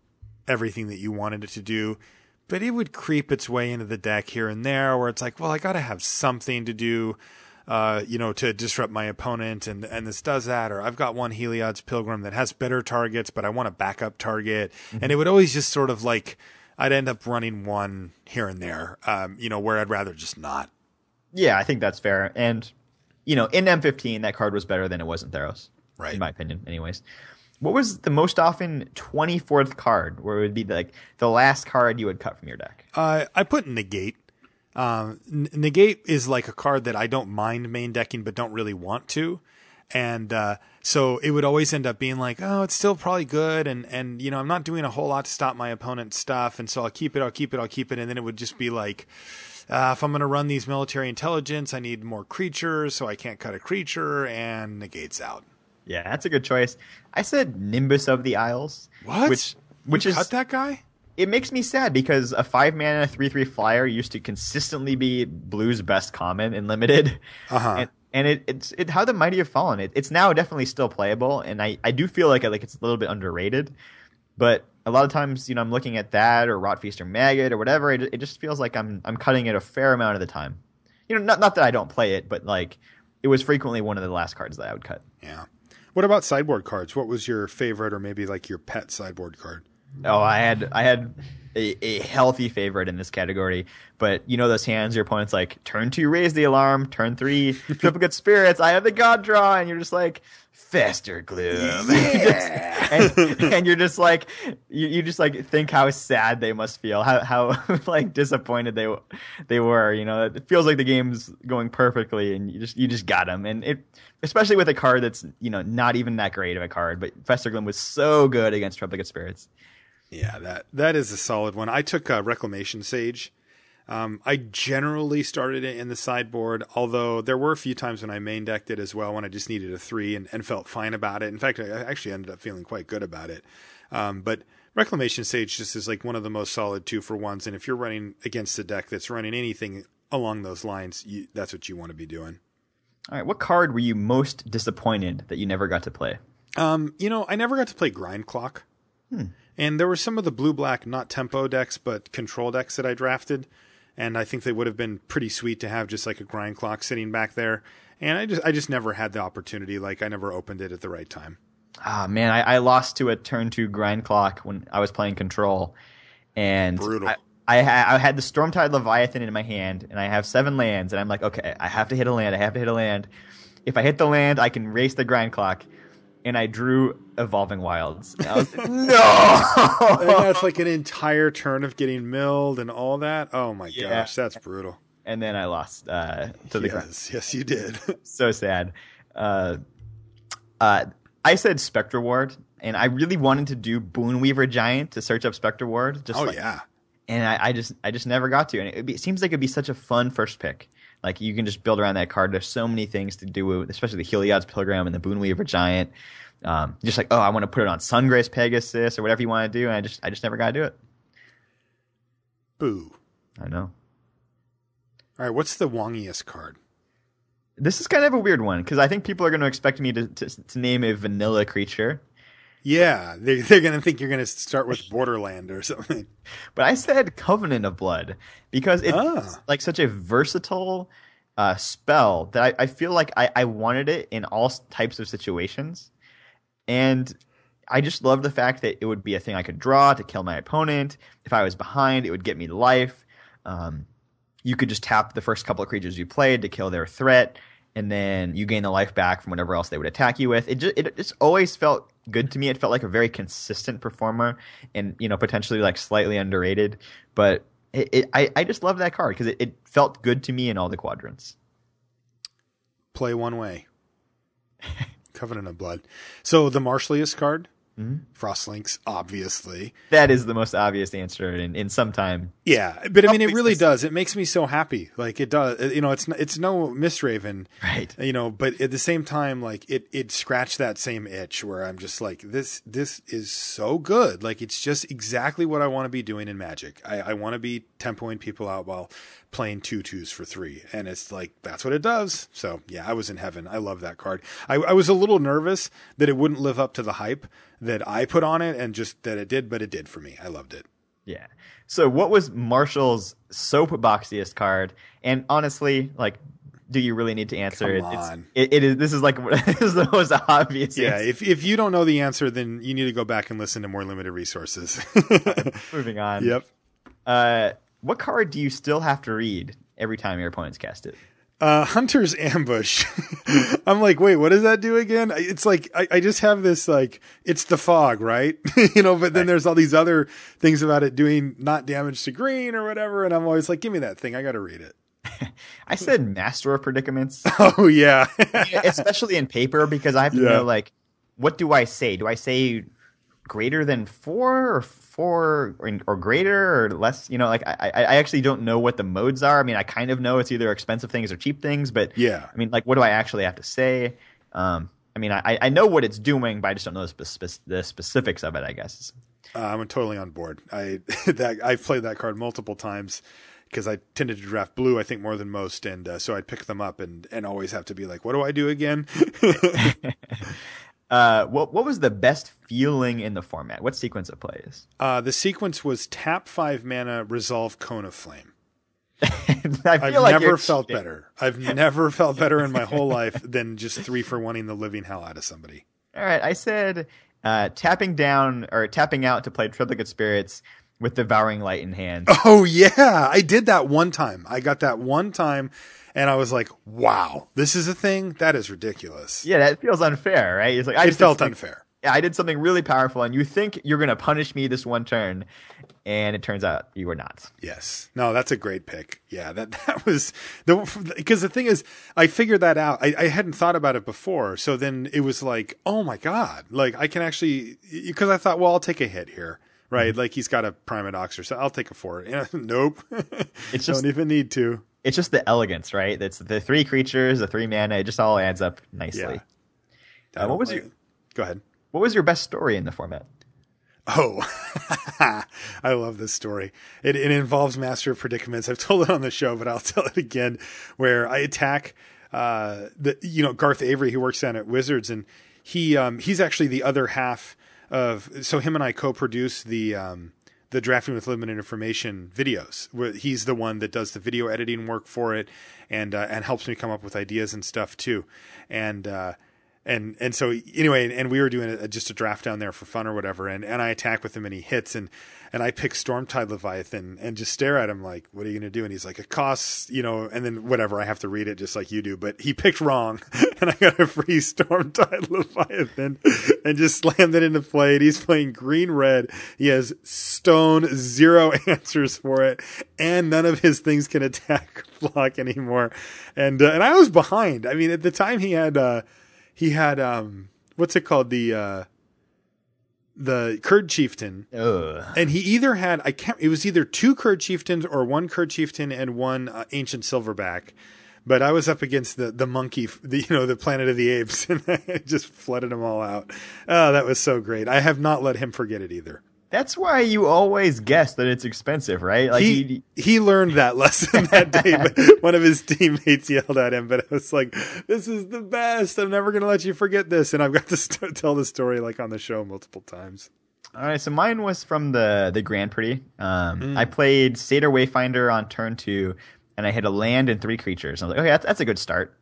everything that you wanted it to do, but it would creep its way into the deck here and there where it's like, well, I got to have something to do, to disrupt my opponent, and this does that. Or I've got one Heliod's Pilgrim that has better targets, but I want a backup target. Mm-hmm. And it would always just sort of like, I'd end up running one here and there, where I'd rather just not. Yeah, I think that's fair. And in M15, that card was better than it was in Theros. Right. In my opinion, anyways. What was the most often 24th card, where it would be like the last card you would cut from your deck? I put Negate. Negate is like a card that I don't mind main decking, but don't really want to. And so it would always end up being like, oh, it's still probably good. And I'm not doing a whole lot to stop my opponent's stuff. And so I'll keep it. And then it would just be like, if I'm going to run these military intelligence, I need more creatures, so I can't cut a creature, and Negate's out. Yeah, that's a good choice. I said Nimbus of the Isles. What? Which you is cut that guy? It makes me sad because a 5-mana 3/3 flyer used to consistently be Blue's best common in Limited. Uh-huh. And it's how the mighty have fallen. It's now definitely still playable, and I do feel like it's a little bit underrated. But a lot of times, I'm looking at that or Rotfeast or Maggot or whatever. It just feels like I'm cutting it a fair amount of the time. Not that I don't play it, but like it was frequently one of the last cards that I would cut. Yeah. What about sideboard cards? What was your favorite or maybe like your pet sideboard card? Oh, I had a healthy favorite in this category, but those hands your opponent's like, turn 2, raise the alarm, turn 3, triplicate spirits, I have the god draw, and you're just like, Fester Gloom. Yeah. and you're just like, you just like think how sad they must feel, how like disappointed they were. It feels like the game's going perfectly, and you just got them, and it, especially with a card that's not even that great of a card, but Fester Gloom was so good against triplicate spirits. Yeah, that is a solid one. I took Reclamation Sage. I generally started it in the sideboard, although there were a few times when I main decked it as well when I just needed a 3 and felt fine about it. In fact, I actually ended up feeling quite good about it. But Reclamation Sage just is like one of the most solid 2-for-1s, and if you're running against a deck that's running anything along those lines, that's what you want to be doing. All right, what card were you most disappointed that you never got to play? I never got to play Grind Clock. And there were some of the blue-black, not tempo decks, but control decks that I drafted. And I think they would have been pretty sweet to have just like a Grind Clock sitting back there. And I just never had the opportunity. Like I never opened it at the right time. Ah, man, I lost to a turn 2 Grind Clock when I was playing Control. And brutal. I had the Stormtide Leviathan in my hand, and I have 7 lands. And I'm like, okay, I have to hit a land. If I hit the land, I can race the Grind Clock. And I drew Evolving Wilds. And I was like, no! And that's like an entire turn of getting milled and all that. Oh my gosh, that's brutal. And then I lost to the ground. Yes, you did. So sad. I said Spectre Ward, and I really wanted to do Boonweaver Giant to search up Spectre Ward. And I just never got to. And it seems like it'd be such a fun first pick. Like, you can just build around that card. There's so many things to do, especially the Heliod's Pilgrim and the Boonweaver Giant. Just like, I want to put it on Sungrace Pegasus or whatever you want to do, and I just never got to do it. Boo. I know. All right, what's the wongiest card? This is kind of a weird one, because I think people are going to expect me to name a vanilla creature. Yeah, they're going to think you're going to start with Borderland or something. But I said Covenant of Blood because it's like such a versatile spell that I feel like I wanted it in all types of situations. And I just love the fact that it would be a thing I could draw to kill my opponent. If I was behind, it would get me life. You could just tap the first couple of creatures you played to kill their threat, and then you gain the life back from whatever else they would attack you with. It just always felt good to me. It felt like a very consistent performer, and potentially like slightly underrated. But I just love that card because it felt good to me in all the quadrants. Play one way. Covenant of Blood. So the Marshlius card, Frostlinks, obviously. That is the most obvious answer in some time. Yeah, but I mean, it really does. It makes me so happy. Like it does. It's no Mistraven, right? But at the same time, like it scratched that same itch where I'm just like, this is so good. Like it's just exactly what I want to be doing in Magic. I want to be tempoing people out while playing 2/2s for 3, and it's like that's what it does. So yeah, I was in heaven. I love that card. I was a little nervous that it wouldn't live up to the hype that I put on it, and just that it did, but it did for me. I loved it. Yeah. So what was Marshall's soapboxiest card? And honestly, like, do you really need to answer it? Come on. It is. This is like this is the most obvious. Yeah. Answer. If you don't know the answer, then you need to go back and listen to more limited resources. Moving on. Yep. What card do you still have to read every time your opponents cast it? Hunter's Ambush. I'm like, wait, what does that do again? It's like, I just have this, like, it's the fog, right? But then there's all these other things about it doing not damage to green or whatever. And I'm always like, give me that thing. I got to read it. I said Master of Predicaments. Oh, yeah. Especially in paper, because I have to know, like, what do I say? Do I say greater than 4 or 4 or greater or less? I actually don't know what the modes are. I mean, I kind of know it's either expensive things or cheap things, but yeah, I mean, like, what do I actually have to say? I mean, I know what it's doing, but I just don't know the specifics of it, I guess. I'm totally on board. I've played that card multiple times because I tended to draft blue, I think, more than most, and so I'd pick them up and always have to be like, what do I do again? What was the best feeling in the format? What sequence of plays? The sequence was tap 5 mana, resolve Cone of Flame. I've never felt better. I've never felt better in my whole life than just 3 for 1-ing the living hell out of somebody. All right, I said tapping down or tapping out to play Triplicate Spirits with Devouring Light in hand. Oh yeah, I did that one time. I got that one time. And I was like, wow, this is a thing? That is ridiculous. Yeah, that feels unfair, right? It's like it felt unfair. Yeah, I did something really powerful, and you think you're going to punish me this one turn, and it turns out you were not. Yes. No, that's a great pick. Yeah, that was because the thing is, I figured that out. I hadn't thought about it before. So then it was like, oh my God, like I can actually, because I thought, well, I'll take a hit here. Right. Mm-hmm. Like he's got a Primodox, so I'll take a 4. Yeah, nope. It's just, don't even need to. It's just the elegance, right? It's the 3 creatures, the 3 mana. It just all adds up nicely. Yeah. What was your? Go ahead. What was your best story in the format? Oh, I love this story. It involves Master of Predicaments. I've told it on the show, but I'll tell it again. Where I attack, Garth Avery, who works down at Wizards, and he's actually the other half of. So him and I co-produce the Drafting with Limited Information videos, where he's the one that does the video editing work for it, and helps me come up with ideas and stuff too, and so anyway, and we were doing just a draft down there for fun or whatever, and I attack with him and he hits, and I pick Stormtide Leviathan and just stare at him like, what are you going to do? And he's like, it costs, and then whatever, I have to read it just like you do, but he picked wrong and I got a free Stormtide Leviathan and just slammed it into play. And he's playing green-red. He has stone, 0 answers for it, and none of his things can attack block anymore. And I was behind. I mean, at the time he had what's it called? The Kurd Chieftain. Ugh. And he either had, it was either 2 Kurd Chieftains or 1 Kurd Chieftain and 1 Ancient Silverback. But I was up against the monkey, the Planet of the Apes, and I just flooded them all out. Oh, that was so great. I have not let him forget it either. That's why you always guess that it's expensive, right? Like he learned that lesson that day, but one of his teammates yelled at him, but I was like, this is the best. I'm never going to let you forget this. And I've got to tell the story like on the show multiple times. All right. So mine was from the Grand Prix. I played Satyr Wayfinder on turn 2, and I hit a land and 3 creatures. I was like, okay, that's a good start.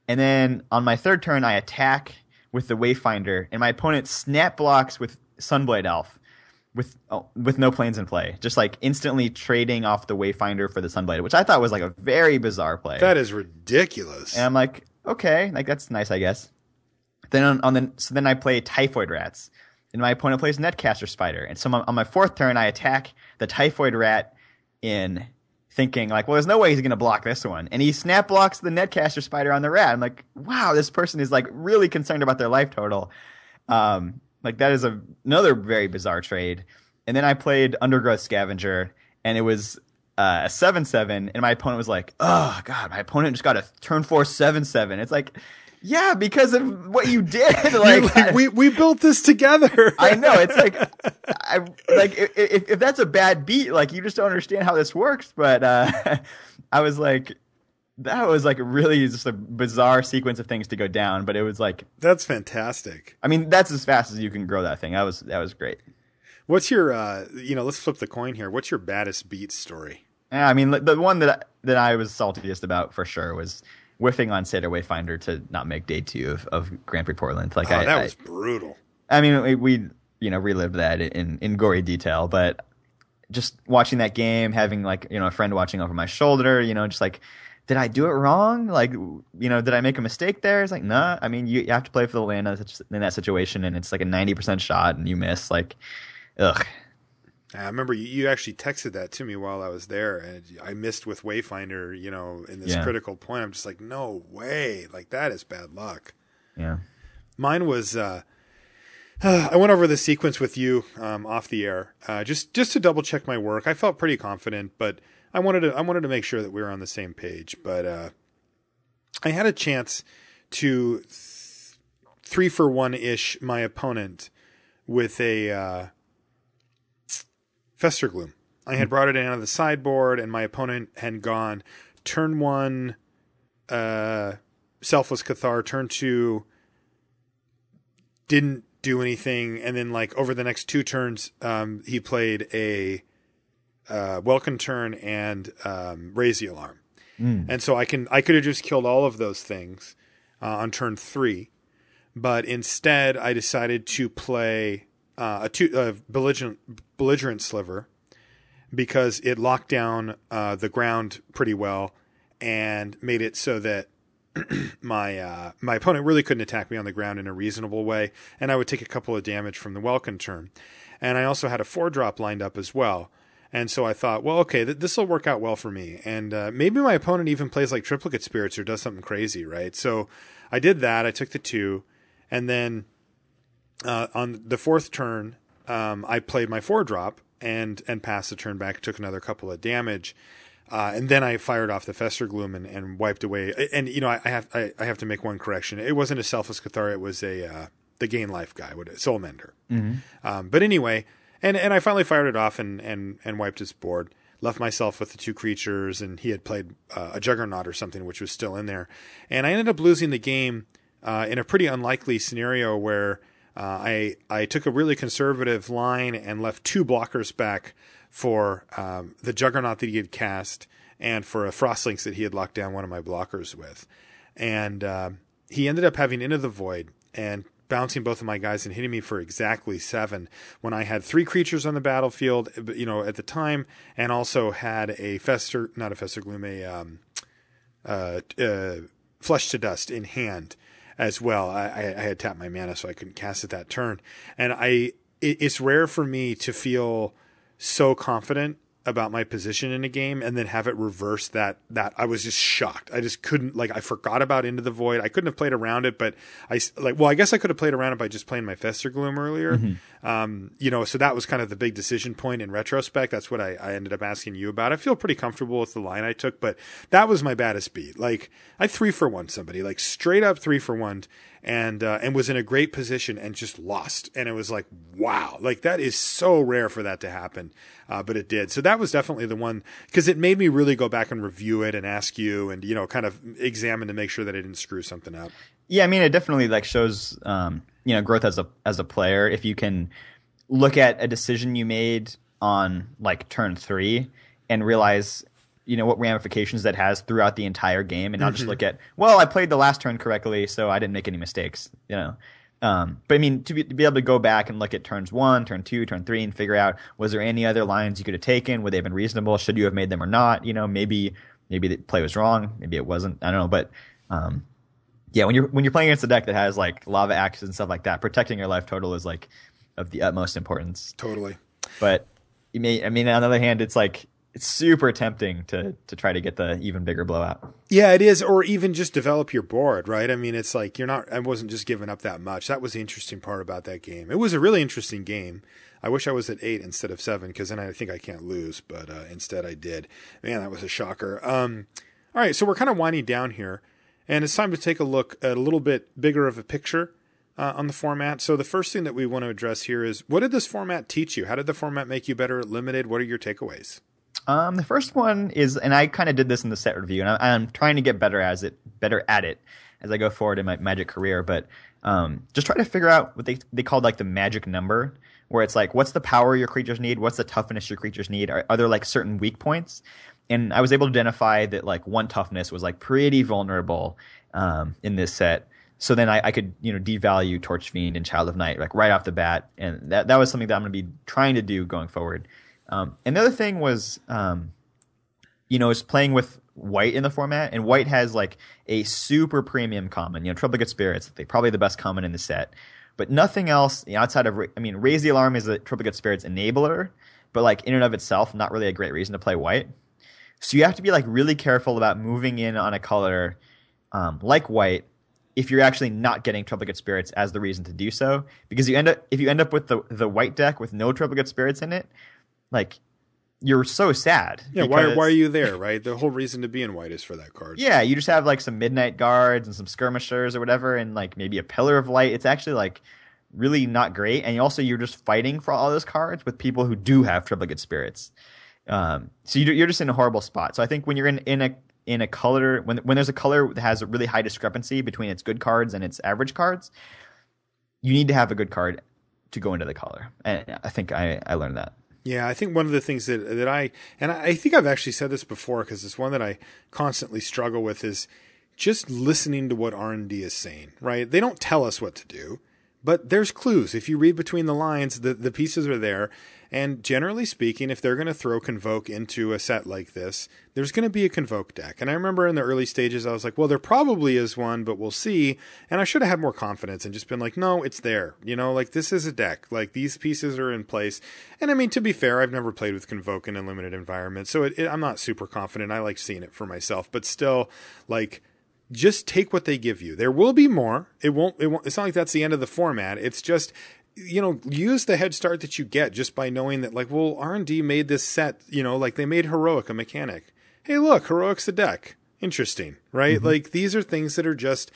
And then on my 3rd turn, I attack with the Wayfinder, and my opponent snap blocks with Sunblade Elf with no planes in play, just like instantly trading off the Wayfinder for the Sunblade, which I thought was like a very bizarre play. That is ridiculous. And I'm like, okay, like that's nice, I guess. Then then I play Typhoid Rats, and my opponent plays Netcaster Spider. And so on my 4th turn, I attack the Typhoid Rat in thinking like, well, there's no way he's going to block this one. And he snap blocks the Netcaster Spider on the rat. I'm like, wow, this person is like really concerned about their life total. Like that is another very bizarre trade. And then I played Undergrowth Scavenger, and it was a 7/7, and my opponent was like, oh god, my opponent just got a turn 4 7/7. It's like, yeah, because of what you did. Like, we built this together. I know. It's like, if that's a bad beat, like you just don't understand how this works. But I was like, that was like really just a bizarre sequence of things to go down. But it was like, that's fantastic. I mean, that's as fast as you can grow that thing. That was great. What's your let's flip the coin here. What's your baddest beat story? Yeah, I mean, the one that I was saltiest about for sure was whiffing on Satyr Wayfinder to not make day 2 of Grand Prix Portland. Like, that was brutal. I mean, we relived that in gory detail, but just watching that game, having like, a friend watching over my shoulder, just like, did I do it wrong? Like, did I make a mistake there? It's like, nah. I mean, you have to play for the land in that situation, and it's like a 90% shot, and you miss. Like, ugh. I remember you actually texted that to me while I was there, and I missed with Wayfinder, in this critical point. I'm just like, no way. Like, that is bad luck. Yeah. Mine was, I went over the sequence with you off the air, just to double check my work. I felt pretty confident, but I wanted to make sure that we were on the same page. But I had a chance to 3-for-1-ish my opponent with a Festergloom. I had brought it in on the sideboard, and my opponent had gone turn 1 Selfless Cathar, turn 2 didn't do anything, and then like over the next 2 turns he played a Welcome Turn and Raise the Alarm. And so I could have just killed all of those things on turn 3, but instead I decided to play a belligerent sliver, because it locked down the ground pretty well and made it so that my opponent really couldn't attack me on the ground in a reasonable way, and I would take a couple of damage from the Welcome Turn. And I also had a 4-drop lined up as well. And so I thought, well, okay, this will work out well for me. And maybe my opponent even plays like Triplicate Spirits or does something crazy, right? So I did that. I took the 2, and then on the 4th turn, I played my 4-drop and passed the turn back, took another couple of damage, and then I fired off the Festergloom and wiped away. And I have to make one correction. It wasn't a Selfless Cathar. It was the Gain Life guy, Soul Mender. Mm-hmm. But anyway, and I finally fired it off and wiped his board. Left myself with the 2 creatures, and he had played a Juggernaut or something, which was still in there. And I ended up losing the game in a pretty unlikely scenario where I took a really conservative line and left 2 blockers back for the Juggernaut that he had cast and for a Frostlynx that he had locked down one of my blockers with. And he ended up having Into the Void and bouncing both of my guys and hitting me for exactly 7 when I had 3 creatures on the battlefield, at the time, and also had a Flesh to Dust in hand as well. I had tapped my mana, so I couldn't cast it that turn. And it's rare for me to feel so confident about my position in a game and then have it reverse that I was just shocked. I just couldn't, I forgot about Into the Void. I couldn't have played around it, but I guess I could have played around it by just playing my Festergloom earlier. Mm-hmm. So that was kind of the big decision point in retrospect. That's what I ended up asking you about. I feel pretty comfortable with the line I took, but that was my baddest beat. I 3-for-1 somebody, straight up 3-for-1, and was in a great position and just lost. And it was like, wow, that is so rare for that to happen. But it did. So that was definitely the one, because it made me really go back and review it and ask you and, kind of examine to make sure that I didn't screw something up. Yeah. I mean, it definitely shows, growth as a player. If you can look at a decision you made on turn 3 and realize what ramifications that has throughout the entire game, and not just look at, well, I played the last turn correctly, so I didn't make any mistakes. But I mean, to be able to go back and look at turns 1, turn 2, turn 3, and figure out, was there any other lines you could have taken? Would they have been reasonable? Should you have made them or not? Maybe the play was wrong. Maybe it wasn't. I don't know. But yeah, when you're playing against a deck that has like lava axes and stuff like that, protecting your life total is like of the utmost importance. Totally. But on the other hand, it's like, it's super tempting to try to get the even bigger blowout. Yeah, it is. Or even just develop your board, right? I mean, it's like I wasn't just giving up that much. That was the interesting part about that game. It was a really interesting game. I wish I was at 8 instead of 7, because then I think I can't lose, but instead I did. Man, that was a shocker. All right, so we're kind of winding down here, and it's time to take a look at a little bit bigger of a picture on the format. So the first thing that we want to address here is, what did this format teach you? How did the format make you better at Limited? What are your takeaways? The first one is, and I kind of did this in the set review, and I'm trying to get better at it as I go forward in my Magic career. But just try to figure out what they called like the magic number, where it's like, what's the power your creatures need? What's the toughness your creatures need? Are there like certain weak points? And I was able to identify that like 1 toughness was like pretty vulnerable in this set. So then I could devalue Torch Fiend and Child of Night like right off the bat, and that was something that I'm going to be trying to do going forward. And the other thing was, is playing with white in the format, and white has like a super premium common, Triplicate Spirits, probably the best common in the set, but nothing else outside of, Raise the Alarm is a Triplicate Spirits enabler, but like in and of itself, not really a great reason to play white. So you have to be like really careful about moving in on a color like white if you're actually not getting Triplicate Spirits as the reason to do so, because if you end up with the white deck with no Triplicate Spirits in it, like, you're so sad. Yeah, why are you there, right? The whole reason to be in white is for that card. Yeah, you just have like some Midnight Guards and some Skirmishers or whatever, and like maybe a Pillar of Light. It's actually like really not great. And you're just fighting for all those cards with people who do have Triplicate Spirits. So you're just in a horrible spot. So I think when you're in a color, when there's a color that has a really high discrepancy between its good cards and its average cards, you need to have a good card to go into the color. And I think I learned that. Yeah, I think one of the things that I think I've actually said this before, because it's one that I constantly struggle with, is just listening to what R&D is saying, right? They don't tell us what to do, but there's clues. If you read between the lines, the pieces are there. And generally speaking, if they're going to throw Convoke into a set like this, there's going to be a Convoke deck. And I remember in the early stages, I was like, well, there probably is one, but we'll see. And I should have had more confidence and just been like, no, it's there. Like, this is a deck. Like, these pieces are in place. And I mean, to be fair, I've never played with Convoke in a limited environment, so I'm not super confident. I like seeing it for myself. But still, like, just take what they give you. There will be more. It's not like that's the end of the format. It's just, use the head start that you get just by knowing that, like, well, R&D made this set, like they made Heroic a mechanic. Hey, look, Heroic's a deck. Interesting, right? Mm-hmm. Like, these are things that are just,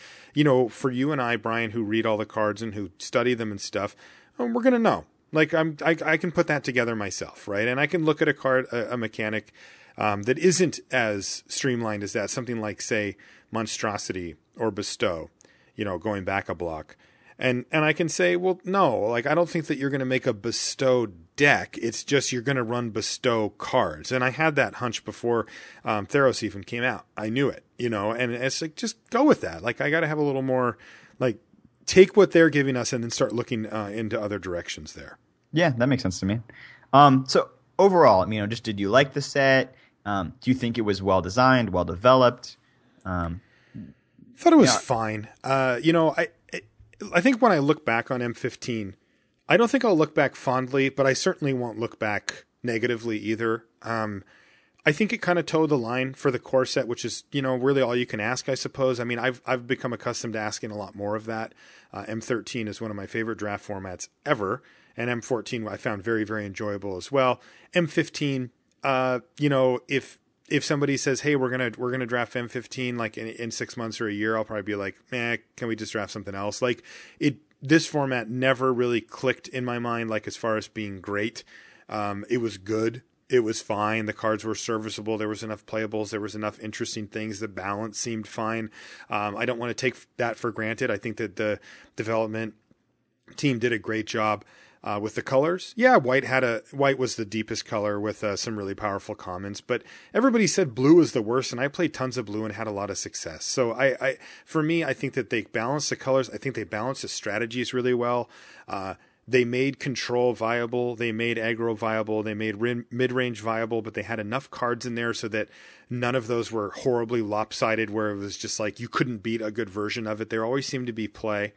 for you and I, Brian, who read all the cards and who study them and stuff, we're going to know. Like, I can put that together myself, right? And I can look at a card, a mechanic that isn't as streamlined as that. Something like, say, Monstrosity or Bestow, going back a block. And I can say, well, no, like, I don't think that you're going to make a Bestow deck. It's just you're going to run Bestow cards. And I had that hunch before Theros even came out. I knew it, and it's like, just go with that. Like, I got to have a little more, like, take what they're giving us and then start looking into other directions there. Yeah, that makes sense to me. So overall, just did you like the set? Do you think it was well designed, well developed? Thought it was fine. I think when I look back on M15, I don't think I'll look back fondly, but I certainly won't look back negatively either. I think it kind of towed the line for the core set, which is, really all you can ask, I suppose. I mean, I've become accustomed to asking a lot more of that. M13 is one of my favorite draft formats ever, and M14 I found very, very enjoyable as well. M15, if somebody says, hey, we're gonna draft M15 like in 6 months or a year, I'll probably be like, can we just draft something else? Like, this format never really clicked in my mind, like, as far as being great. It was good. It was fine. The cards were serviceable. There was enough playables. There was enough interesting things. The balance seemed fine. I don't want to take that for granted. I think that the development team did a great job. With the colors, yeah, white was the deepest color with some really powerful commons, but everybody said blue was the worst, and I played tons of blue and had a lot of success. So for me, I think that they balanced the colors. I think they balanced the strategies really well. They made control viable. They made aggro viable. They made mid-range viable, but they had enough cards in there so that none of those were horribly lopsided where it was just like you couldn't beat a good version of it. There always seemed to be play.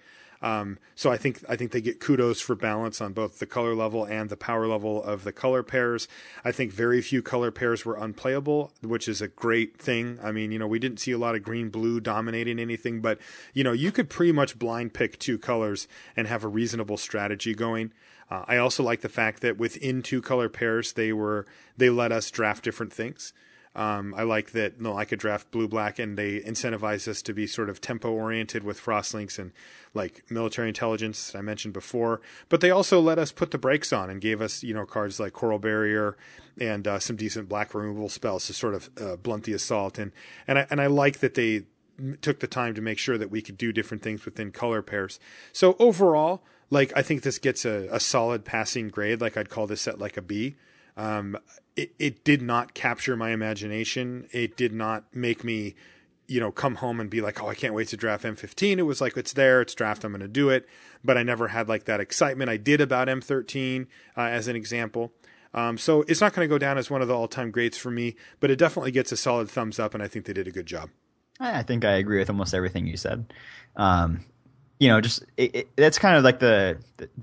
So I think they get kudos for balance on both the color level and the power level of the color pairs. I think very few color pairs were unplayable, which is a great thing. I mean, we didn't see a lot of green blue dominating anything, but you could pretty much blind pick two colors and have a reasonable strategy going. I also like the fact that within two color pairs, they let us draft different things. I like that, I could draft blue-black, and they incentivize us to be sort of tempo-oriented with Frostlinks and like military intelligence I mentioned before. But they also let us put the brakes on and gave us, cards like Coral Barrier and some decent black removal spells to sort of blunt the assault. And I like that they took the time to make sure that we could do different things within color pairs. So overall, I think this gets a solid passing grade. I'd call this set like a B. It did not capture my imagination. It did not make me, come home and be like, oh, I can't wait to draft M15. It was like, it's there, it's draft, I'm going to do it. But I never had that excitement I did about M13 as an example. So it's not going to go down as one of the all-time greats for me, but it definitely gets a solid thumbs up, and I think they did a good job. I think I agree with almost everything you said. That's kind of like the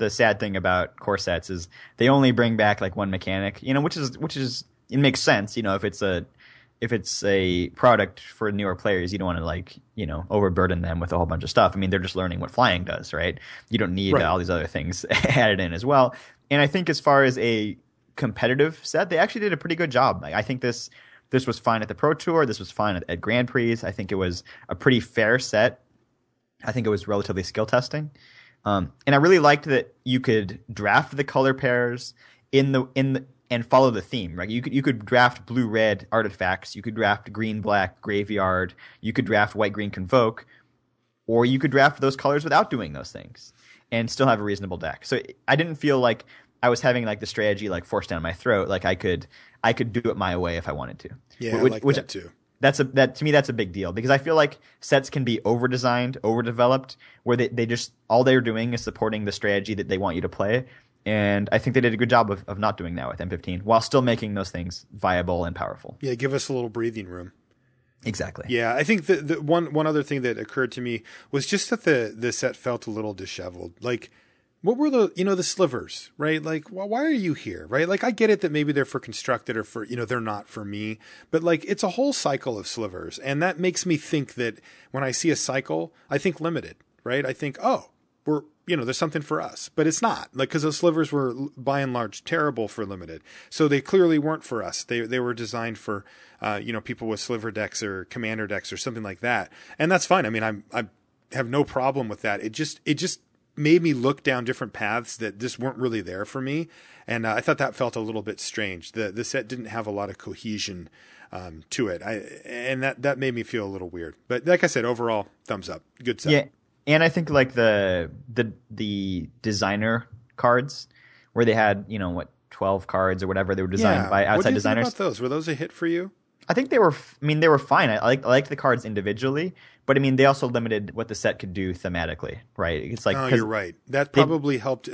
sad thing about core sets is they only bring back one mechanic, which is it makes sense, if it's a product for newer players, you don't want to overburden them with a whole bunch of stuff. I mean, they're just learning what flying does, right? You don't need all these other things added in as well. And I think as far as a competitive set, they actually did a pretty good job. I think this was fine at the Pro Tour. This was fine at Grand Prix. I think it was a pretty fair set. I think it was relatively skill testing. And I really liked that you could draft the color pairs and follow the theme, right? You could draft blue-red artifacts, you could draft green-black graveyard, you could draft white-green convoke, or you could draft those colors without doing those things and still have a reasonable deck. So I didn't feel like I was having the strategy forced down my throat. I could do it my way if I wanted to. Yeah, I like that too. That to me, that's a big deal because I feel like sets can be over-designed, over-developed, where they just all they're doing is supporting the strategy that they want you to play. And I think they did a good job of not doing that with M15 while still making those things viable and powerful. Yeah, give us a little breathing room. Exactly. Yeah, I think the one other thing that occurred to me was just that the set felt a little disheveled. What were the slivers, right? Why are you here, right? I get it that maybe they're for constructed or for, they're not for me, but it's a whole cycle of slivers. And that makes me think that when I see a cycle, I think limited, right? I think, oh, we're, there's something for us, but it's not because those slivers were by and large terrible for limited. So they clearly weren't for us. They were designed for, people with sliver decks or commander decks or something like that. And that's fine. I mean, I have no problem with that. It just made me look down different paths that just weren't really there for me. And I thought that felt a little bit strange. The set didn't have a lot of cohesion to it. And that made me feel a little weird. But like I said, overall, thumbs up. Good set. Yeah, and I think the designer cards where they had, 12 cards or whatever they were designed by outside designers. What do you think about those? Were those a hit for you? I think they were fine. I liked the cards individually, but they also limited what the set could do thematically, right? It's you're right. That probably helped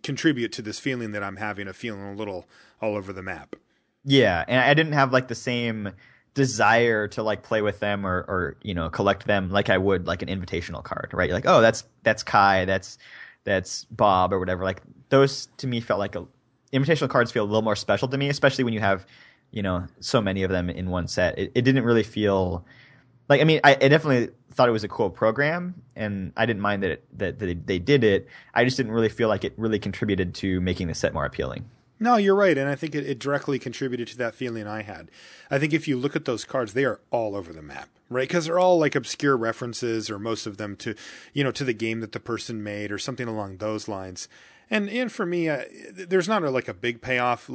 contribute to this feeling that I'm having, of feeling a little all over the map. Yeah, and I didn't have the same desire to play with them or collect them like I would an invitational card, right? Oh, that's Kai, that's Bob or whatever. Those to me felt invitational cards feel a little more special to me, especially when you have so many of them in one set. It didn't really feel I definitely thought it was a cool program, and I didn't mind that they did it. I just didn't really feel like it really contributed to making the set more appealing. No, you're right, and I think it directly contributed to that feeling I had. I think if you look at those cards, they are all over the map, right? Because they're all obscure references, or most of them to, to the game that the person made, or something along those lines. And for me, there's not a big payoff.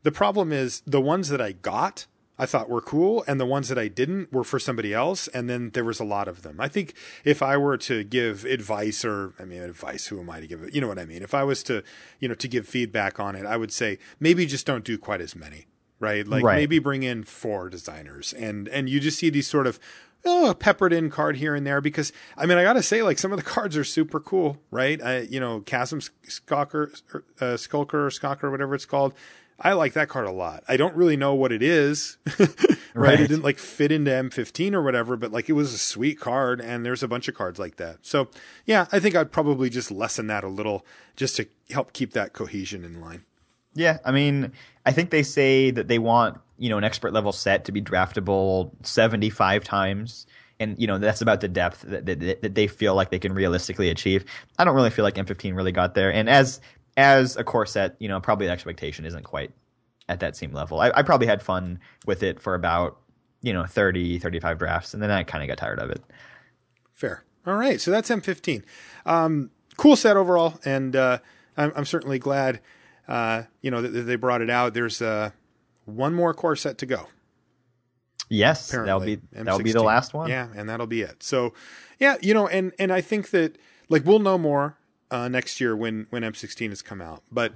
The problem is the ones that I got, I thought were cool, and the ones that I didn't were for somebody else, and then there was a lot of them. I think if I were to give advice, who am I to give it? You know what I mean? If I was to, to give feedback on it, I would say maybe just don't do quite as many, right? Like maybe bring in 4 designers, and you just see these sort of peppered in card here and there, because I mean, I got to say, like, some of the cards are super cool, right? Chasm Skulker, whatever it's called. I like that card a lot. I don't really know what it is, right? It didn't like fit into M15 or whatever, but like it was a sweet card, and there's a bunch of cards like that. So yeah, I think I'd probably just lessen that a little just to help keep that cohesion in line. Yeah, I mean, I think they say that they want, an expert level set to be draftable 75 times. And, that's about the depth that they feel like they can realistically achieve. I don't really feel like M15 really got there. And as a core set, probably the expectation isn't quite at that same level. I probably had fun with it for about, 30, 35 drafts, and then I kind of got tired of it. Fair. All right. So that's M15. Cool set overall. And I'm certainly glad, that they brought it out. There's one more core set to go. Yes, apparently. that'll be the last one. Yeah, and that'll be it. So, yeah, and I think that, like, we'll know more next year when M16 has come out. But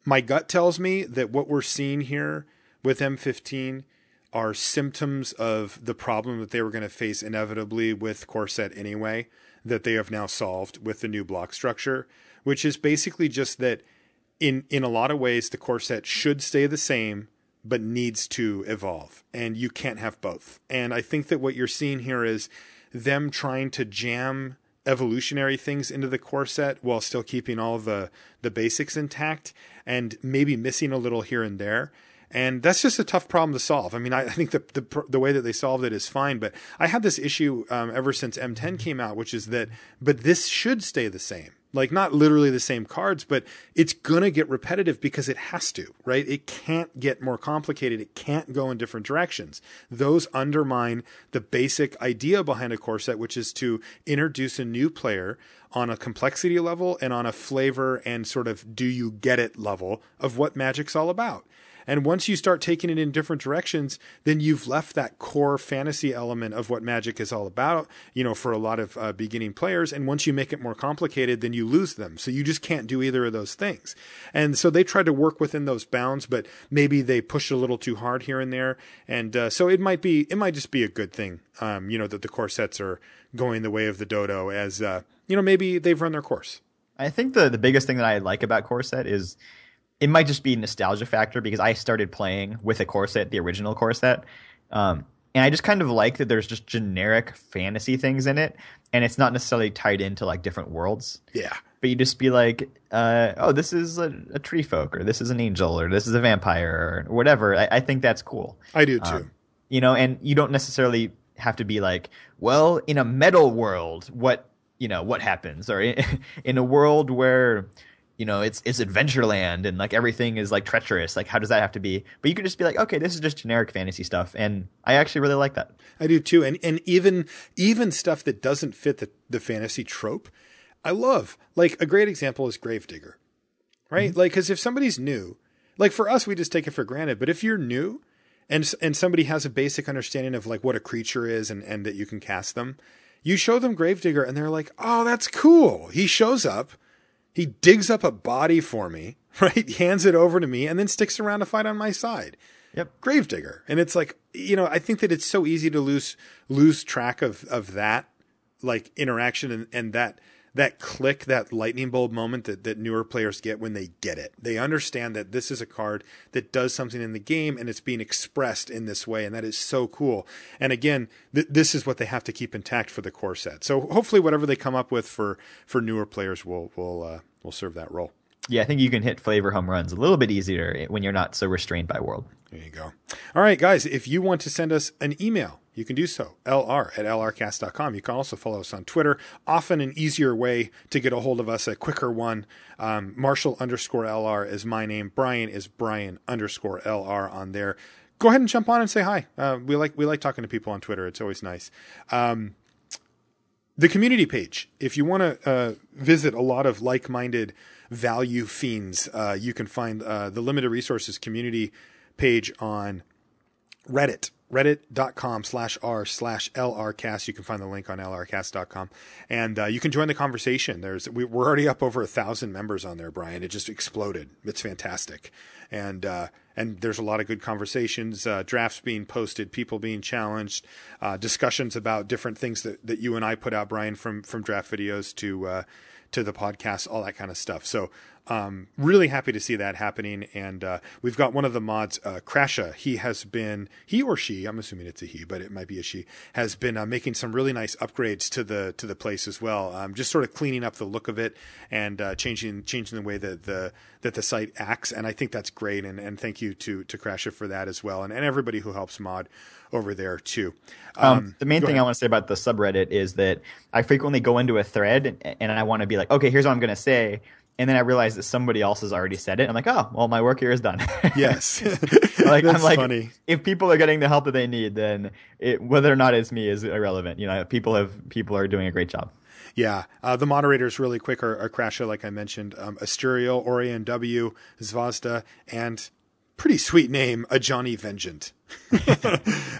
my gut tells me that what we're seeing here with M15 are symptoms of the problem that they were going to face inevitably with core set anyway, that they have now solved with the new block structure, which is basically just that in a lot of ways the core set should stay the same, but needs to evolve, and you can't have both. And I think that what you're seeing here is them trying to jam evolutionary things into the core set while still keeping all the basics intact, and maybe missing a little here and there. And that's just a tough problem to solve. I mean, I think the way that they solved it is fine, but I had this issue ever since M10 came out, which is that, but this should stay the same. Like, not literally the same cards, but it's going to get repetitive because it has to, right? It can't get more complicated. It can't go in different directions. Those undermine the basic idea behind a core set, which is to introduce a new player on a complexity level and on a flavor and sort of do you get it level of what Magic's all about. And once you start taking it in different directions, then you've left that core fantasy element of what Magic is all about, for a lot of beginning players. And once you make it more complicated, then you lose them. So you just can't do either of those things. And so they tried to work within those bounds, but maybe they pushed a little too hard here and there. And so it might just be a good thing, that the core sets are going the way of the dodo, as, maybe they've run their course. I think the biggest thing that I like about core set is, it might just be a nostalgia factor because I started playing with a core set, the original core set. And I just kind of like that there's just generic fantasy things in it. And it's not necessarily tied into like different worlds. Yeah. But you just be like, this is a tree folk, or this is an angel, or this is a vampire, or whatever. I think that's cool. I do too. And you don't necessarily have to be like, well, in a metal world, what happens? Or in a world where, it's Adventureland and like everything is like treacherous. Like, how does that have to be? But you could just be like, okay, this is just generic fantasy stuff, and I actually really like that. I do too, and even stuff that doesn't fit the fantasy trope, I love. Like, a great example is Gravedigger, right? Mm-hmm. Like, because if somebody's new, like for us, we just take it for granted. But if you're new, and somebody has a basic understanding of like what a creature is and that you can cast them, you show them Gravedigger, and they're like, oh, that's cool. He shows up. He digs up a body for me, right? Hands it over to me and then sticks around to fight on my side. Yep. Gravedigger. And it's like, I think that it's so easy to lose track of that, like, interaction and that click, that lightning bulb moment that newer players get when they get it. They understand that this is a card that does something in the game and it's being expressed in this way. And that is so cool. And again, this is what they have to keep intact for the core set. So hopefully whatever they come up with for newer players will serve that role. Yeah, I think you can hit flavor home runs a little bit easier when you're not so restrained by world. There you go. All right, guys, if you want to send us an email, you can do so, lr@lrcast.com. You can also follow us on Twitter. Often an easier way to get a hold of us, a quicker one. Marshall_LR is my name. Brian is Brian_LR on there. Go ahead and jump on and say hi. We like talking to people on Twitter. It's always nice. The community page, if you want to visit a lot of like-minded value fiends, you can find the Limited Resources community page on reddit.com/r/lrcast. You can find the link on lrcast.com, and you can join the conversation. We're already up over 1,000 members on there, Brian. It just exploded. It's fantastic. And there's a lot of good conversations, drafts being posted, people being challenged, discussions about different things that you and I put out, Brian, from draft videos to the podcast, all that kind of stuff. So really happy to see that happening. And we've got one of the mods, Crasha. He or she, I'm assuming it's a he, but it might be a she, has been making some really nice upgrades to the place as well. Just sort of cleaning up the look of it and changing the way that the site acts. And I think that's great. And thank you to Crasha for that as well. And everybody who helps mod over there too. The main thing I want to say about the subreddit is that I frequently go into a thread and I want to be like, okay, here's what I'm going to say. And then I realize that somebody else has already said it. I'm like, oh, well, my work here is done. Yes. That's funny. If people are getting the help that they need, then whether or not it's me is irrelevant. People are doing a great job. Yeah. The moderators really quick are Crasha, like I mentioned, Asturiel, Orion W, Zvazda, and pretty sweet name, a Johnny Vengeant.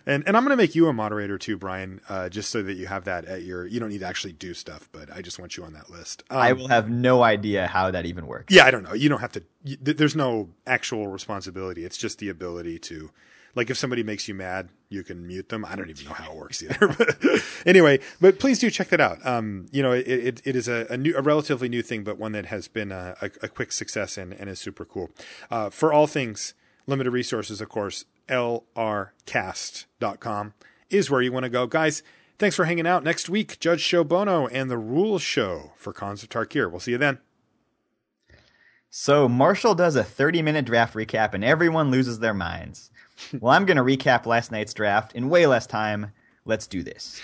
and I'm going to make you a moderator too, Brian, just so that you have that you don't need to actually do stuff, but I just want you on that list. I will have no idea how that even works. Yeah, I don't know. You don't have to, there's no actual responsibility. It's just the ability to, like, if somebody makes you mad, you can mute them. I don't even know how it works either. But anyway, but please do check that out. It is a relatively new thing, but one that has been a quick success and is super cool. For all things limited resources, of course, lrcast.com is where you want to go. Guys, thanks for hanging out. Next week, Judge Show Bono and the Rules Show for Cons of Tarkir. We'll see you then. So Marshall does a 30-minute draft recap and everyone loses their minds. Well, I'm going to recap last night's draft in way less time. Let's do this.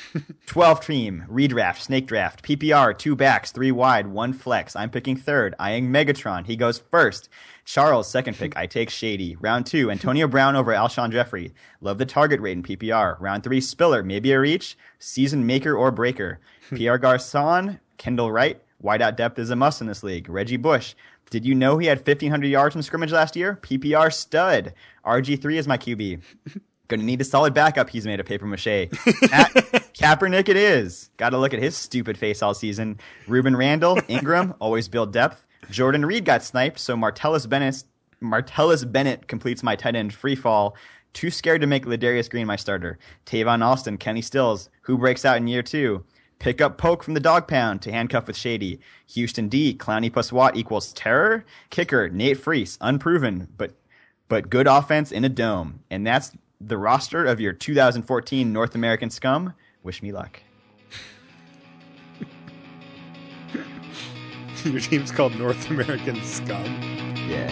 12 team, redraft, snake draft, PPR, 2 backs, 3 wide, 1 flex. I'm picking third, eyeing Megatron. He goes first. Charles, second pick. I take Shady. Round 2, Antonio Brown over Alshon Jeffrey. Love the target rate in PPR. Round 3, Spiller, maybe a reach. Season maker or breaker. Pierre Garcon, Kendall Wright. Wideout depth is a must in this league. Reggie Bush. Did you know he had 1,500 yards from scrimmage last year? PPR stud. RG3 is my QB. Gonna need a solid backup. He's made of paper mache. Kaepernick it is. Gotta look at his stupid face all season. Ruben Randall, Ingram, always build depth. Jordan Reed got sniped, so Martellus Bennett completes my tight end free fall. Too scared to make Ladarius Green my starter. Tavon Austin, Kenny Stills, who breaks out in year 2. Pick up Poke from the dog pound to handcuff with Shady. Houston D, Clowney plus Watt equals terror. Kicker, Nate Freese, unproven, but good offense in a dome. And that's the roster of your 2014 North American scum. Wish me luck. Your team's called North American Scum? Yeah.